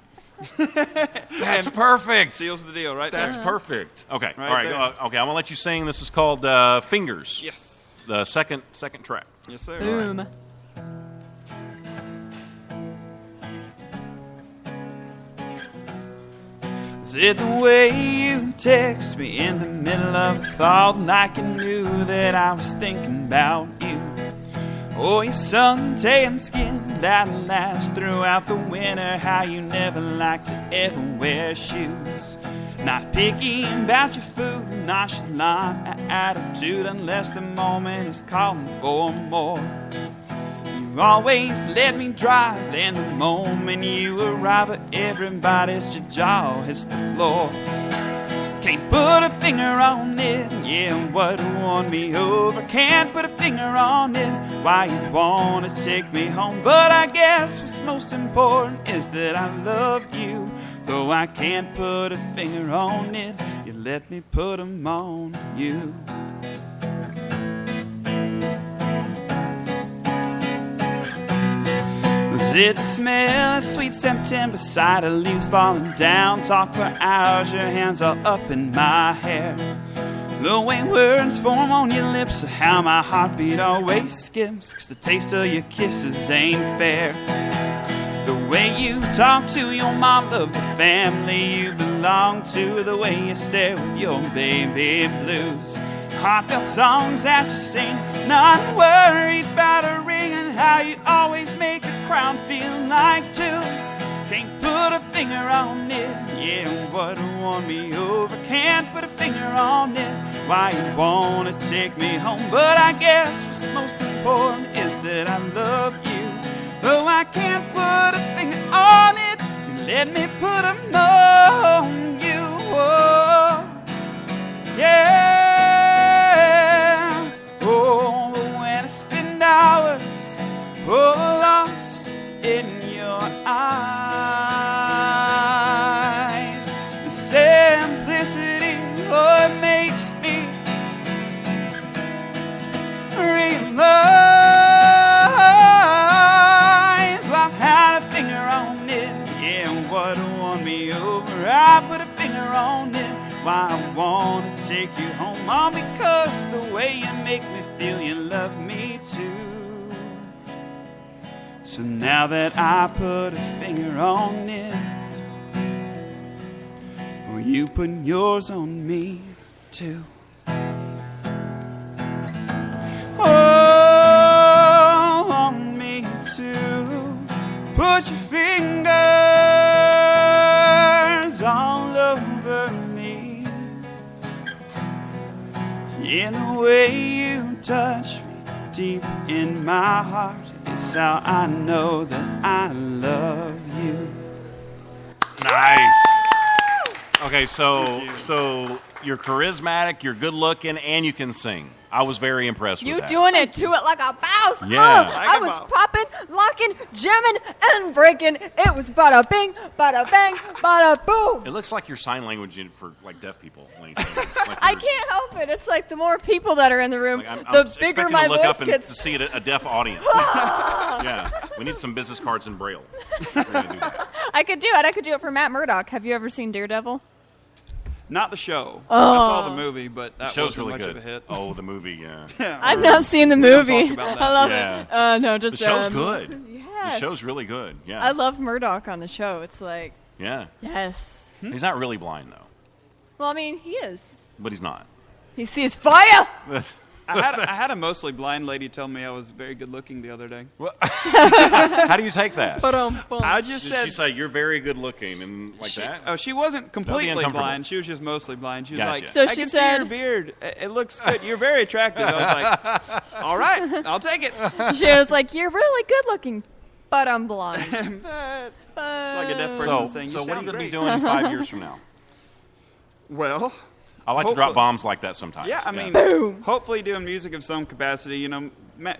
That's perfect. Seals the deal, right? That's there. perfect. Okay, Right all right. there. Okay, I'm gonna let you sing. This is called Fingers. Yes. The second track. Yes, sir. Boom. Is it the way you text me in the middle of a thought like you knew that I was thinking about you? Oh, your suntan skin that lasts throughout the winter, how you never like to ever wear shoes. Not picky about your food, nonchalant attitude unless the moment is calling for more. You always let me drive, then the moment you arrive, everybody's jaw hits the floor. Can't put a finger on it, yeah, what won me over. Can't put a finger on it, why you wanna take me home. But I guess what's most important is that I love you. Though I can't put a finger on it, you let me put 'em on you. Was it the smell of sweet September cider, leaves falling down? Talk for hours, your hands all up in my hair. The way words form on your lips, how my heartbeat always skips, 'cause the taste of your kisses ain't fair. The way you talk to your mom, love the family you belong to, the way you stare with your baby blues. Heartfelt songs that you sing, not worried about a ring, and how you always make a crowd feel like two. Can't put a finger on it, yeah, what won me over. Can't put a finger on it, why you wanna take me home. But I guess what's most important is that I love you. Though I can't put a finger on it, you let me put 'em on you. Oh, yeah. Oh, when I spend hours lost in your eyes, the simplicity, oh, it makes me realize. Well, I've had a finger on it, yeah, what won me over. I put a finger on it, why I want to take you home. All because the way you make me feel, you love me too. So now that I put a finger on it, will you put yours on me too? Oh, on me too. Put your fingers all over me. In the way you touch me deep in my heart. It's how I know that I love you. Nice. Okay, so you're charismatic, you're good looking, and you can sing. I was very impressed You with that. doing it to it like a boss. Yeah. Oh, I was popping, locking, jamming, and breaking. It was bada bing, bada bang, bada boom. It looks like your sign language for like deaf people. When you sing. Like I can't help it. It's like the more people that are in the room, I'm the expecting bigger my to look voice up and gets. to see a deaf audience. Yeah, we need some business cards in Braille. We're gonna do that. I could do it. I could do it for Matt Murdock. Have you ever seen Daredevil? Not the show. Oh. I saw the movie, but The that show's wasn't really much good. of a hit. Oh, the movie, yeah. I've not seen the We don't movie. talk about that. I love Yeah. it. No, just The show's good. Yes. The show's really good. Yeah. I love Murdock on the show. It's like, Yeah. yes. He's not really blind though, Well, I mean, he is. but he's not. He sees fire. I had a mostly blind lady tell me I was very good looking the other day. How do you take that? I just Did said she say you're very good looking and like that? Oh, she wasn't That'd be completely uncomfortable. blind. She was just mostly blind. She was Gotcha. like, So I she can said- see your beard. It looks good. You're very attractive. I was like, all right, I'll take it. She was like, "You're really good looking, but I'm blind." It's like a deaf person So, saying, so you what are sound you going to be great. doing in 5 years from now? Well, I like to drop hopefully- bombs like that sometimes. Yeah, I mean, hopefully doing music of some capacity. You know,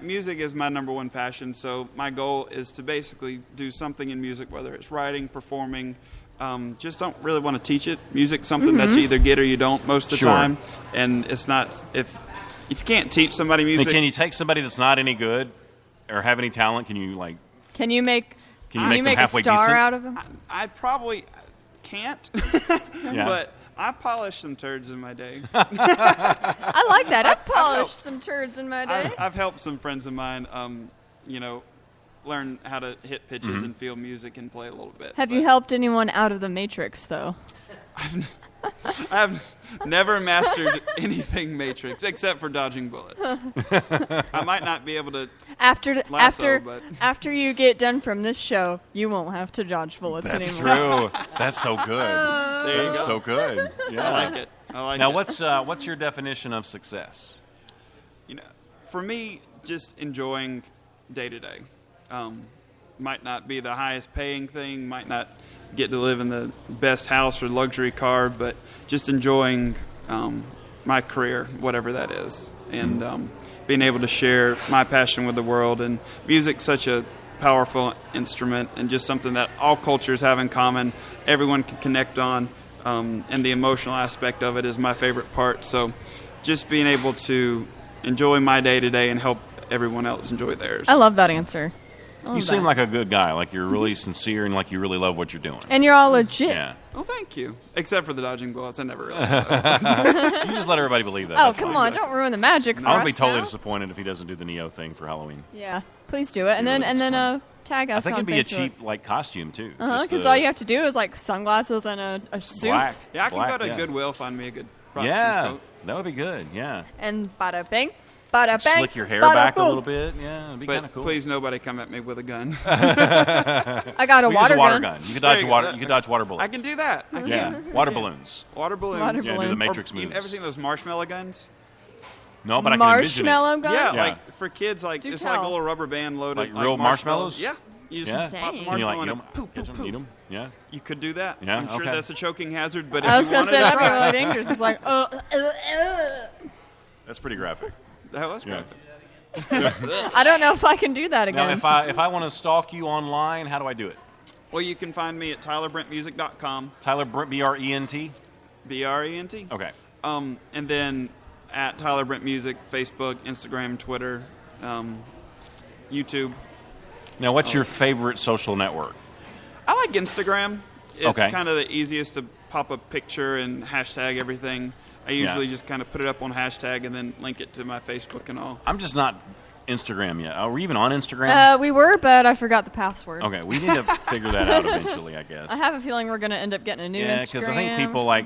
music is my number one passion, so my goal is to basically do something in music, whether it's writing, performing. Just don't really want to teach it. Music's something that you either get or you don't most of the Sure. time, and it's not if you can't teach somebody I mean, music. can you take somebody that's not any good or have any talent? Can you like? Can you make? Can you make them make a halfway star decent? out of him? I probably can't, Yeah. but I polished some turds in my day. I like that. I polished some turds in my day. I've helped some friends of mine, learn how to hit pitches Mm-hmm. and feel music and play a little bit. Have But you helped anyone out of the Matrix, though? I've never mastered anything Matrix except for dodging bullets. I might not be able to. Lasso, but- Uh, you get done from this show, you won't have to dodge bullets That's anymore. true. That's so good. There you That's go. so good. Yeah. I like it. I like Now, it. what's your definition of success? You know, for me, just enjoying day to day. Might not be the highest paying thing, might not get to live in the best house or luxury car, but just enjoying my career, whatever that is, and being able to share my passion with the world. And music's such a powerful instrument and just something that all cultures have in common, everyone can connect on, and the emotional aspect of it is my favorite part. So just being able to enjoy my day to day and help everyone else enjoy theirs. I love that answer. You seem like a good guy. Like you're really sincere and like you really love what you're doing. And you're all legit. Yeah. Well, thank you. Except for the dodging bullets, I never really. You just let everybody believe that. Oh, That's come fine. on. Don't ruin the magic for I would us be totally now. disappointed if he doesn't do the Neo thing for Halloween. Yeah. Please do it. And Be then really tag us I think on it'd be a Facebook. cheap like costume too. Uh-huh, Just because the all you have to do is like sunglasses and a suit. black. Yeah, I can Black, go to yeah. Goodwill, find me a good Robinson's Yeah, coat. that would be good. Yeah. And bada bing, bada bang. Slick your hair bada back boom. a little bit. Yeah, it'd be kind But of cool. please, nobody come at me with a gun. I got a We use water a water gun. gun. You could There dodge you go. water. You could dodge water bullets. I can do that. I Yeah, can. water balloons. Water balloons. Water Yeah, do the balloons. Matrix Or, you moves. ever seen those marshmallow guns? No, but I can envision it. Marshmallow gun? Yeah, Yeah. like for kids, like Do it's like a tell. little rubber band loaded. Like real marshmallows? Yeah. You Yeah. just pop the Dang. Can you like marshmallow eat and them? it poof, Catch poof, them, eat poof. them? Yeah. You could do that. Yeah, I'm sure okay. that's a choking hazard, but I if was you going wanted to say, to that'd be try, really dangerous. It's like, That's pretty graphic. that was Yeah. graphic. I don't know if I can do that Now, again. if I want to stalk you online, how do I do it? Well, you can find me at tylerbrentmusic.com, Tyler Brent, B-R-E-N-T. Okay. And then at Tyler Brent Music, Facebook, Instagram, Twitter, YouTube. Now, what's your favorite social network? I like Instagram. It's Okay. kind of the easiest to pop a picture and hashtag everything. I usually just kind of put it up on hashtag and then link it to my Facebook and all. I'm just not Instagram yet. Are we even on Instagram? We were, but I forgot the password. Okay, we need to figure that out eventually, I guess. I have a feeling we're going to end up getting a new Yeah, Instagram. because I think people like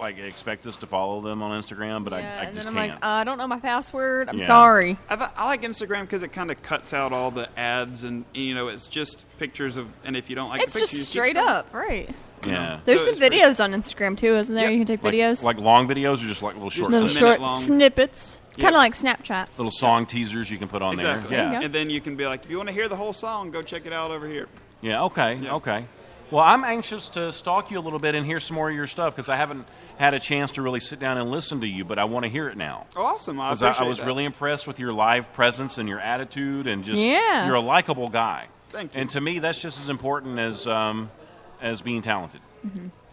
expect us to follow them on Instagram, but Yeah, I and just then I'm can't. like, I don't know my password. I'm Yeah. sorry. I like Instagram because it kind of cuts out all the ads and it's just pictures of. And if you don't like It's the just picture, you straight skip up, right? Yeah. There's some videos on Instagram too, isn't there? You can take videos. Like long videos or just like little short little clips? short snippets. Kind of like Snapchat. Little song teasers you can put on Exactly. there. Yeah. And then you can be like, if you want to hear the whole song, go check it out over here. Yeah, okay. Well, I'm anxious to stalk you a little bit and hear some more of your stuff because I haven't had a chance to really sit down and listen to you, but I want to hear it now. Oh, awesome. I 'Cause appreciate I was that. really impressed with your live presence and your attitude and just Yeah. you're a likable guy. Thank you. And to me, that's just as important as being talented.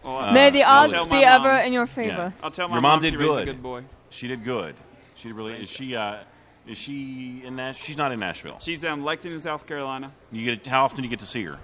Well, May the I'll odds tell be my ever mom. in your favor. I'll tell my Your mom she did raised good. a good boy. She did good. She really is. She in Nashville? She's not in Nashville. She's down in Lexington, South Carolina. How often do you get to see her?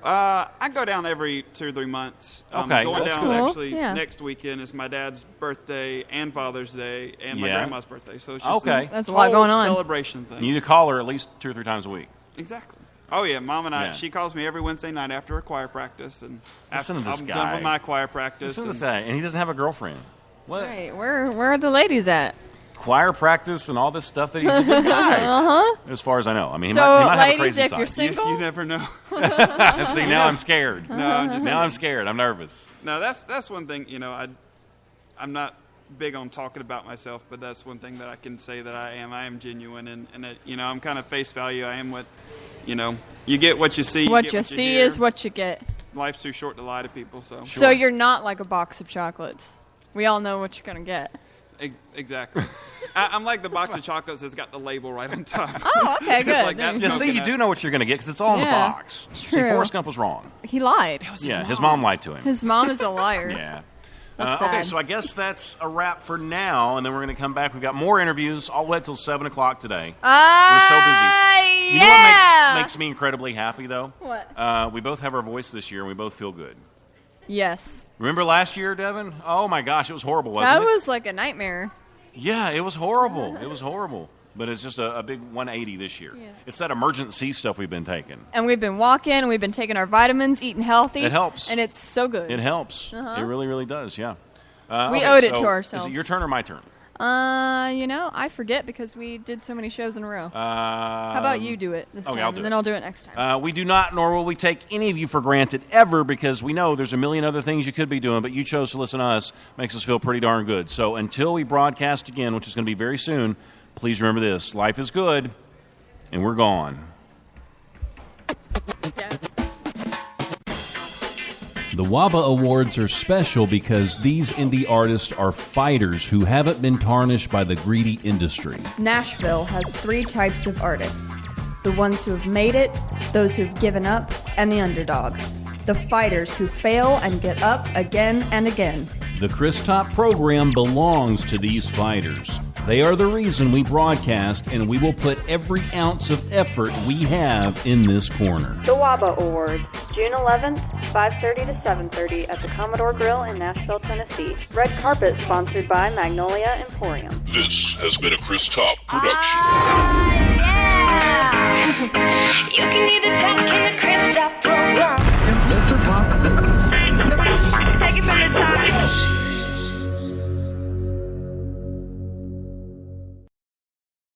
I go down every 2 or 3 months. Okay, Going that's down cool. actually Yeah. next weekend is my dad's birthday and Father's Day and my Yeah. grandma's birthday. So it's just Okay. That's a lot going on. Celebration thing. You need to call her at least 2 or 3 times a week. Exactly. Oh yeah, Mom and I. Yeah. She calls me every Wednesday night after a choir practice, and Listen after to this I'm guy. done with my choir practice. Listen to and- this guy, and he doesn't have a girlfriend. What? Right, where are the ladies at? Choir practice and all this stuff that he's a good guy. As far as I know. I mean, he So, might have a ladies, crazy if side. you're single, You never know. See, now I'm scared. No, I'm just Now I'm scared. I'm nervous. No, that's one thing. You know, I'm not big on talking about myself, but that's one thing that I can say that I am. I am genuine, and it, you know, I'm kind of face value. I am what, you know, you get what you see. what get you what see hear. is what you get. Life's too short to lie to people. So you're not like a box of chocolates. We all know what you're gonna get. Exactly. I'm like the box of chocolates that's got the label right on top. Oh, okay, It's good. like that's Yeah, see, broken you up. do know what you're going to get because it's all in the Yeah, box. See, true. Forrest Gump was wrong. He lied. Yeah, his mom lied to him. His mom is a liar. Yeah. That's Okay, sad. so I guess that's a wrap for now, and then we're going to come back. We've got more interviews all the way till 7 o'clock today. We're so busy. You know yeah. what makes me incredibly happy, though? What? We both have our voice this year, and we both feel good. Yes. Remember last year, Devin? Oh, my gosh, it was horrible, wasn't That it? was like a nightmare. Yeah, it was horrible. It was horrible. But it's just a big 180 this year. Yeah. It's that emergency stuff we've been taking. And we've been walking, and we've been taking our vitamins, eating healthy. It helps. And it's so good. It helps. Uh-huh. It really, really does, yeah. We okay, owed it so to ourselves. Is it your turn or my turn? You know, I forget because we did so many shows in a row. How about you do it this okay, time, I'll do and then it. I'll do it next time. We do not, nor will we take any of you for granted ever, because we know there's a million other things you could be doing, but you chose to listen to us. Makes us feel pretty darn good. So until we broadcast again, which is going to be very soon, please remember this: life is good, and we're gone. The WABA Awards are special because these indie artists are fighters who haven't been tarnished by the greedy industry. Nashville has 3 types of artists: the ones who have made it, those who have given up, and the underdog. The fighters who fail and get up again and again. The Chris Top program belongs to these fighters. They are the reason we broadcast, and we will put every ounce of effort we have in this corner. The WABA Awards, June 11th, 5:30 to 7:30 at the Commodore Grill in Nashville, Tennessee. Red Carpet sponsored by Magnolia Emporium. This has been a Chris Top production.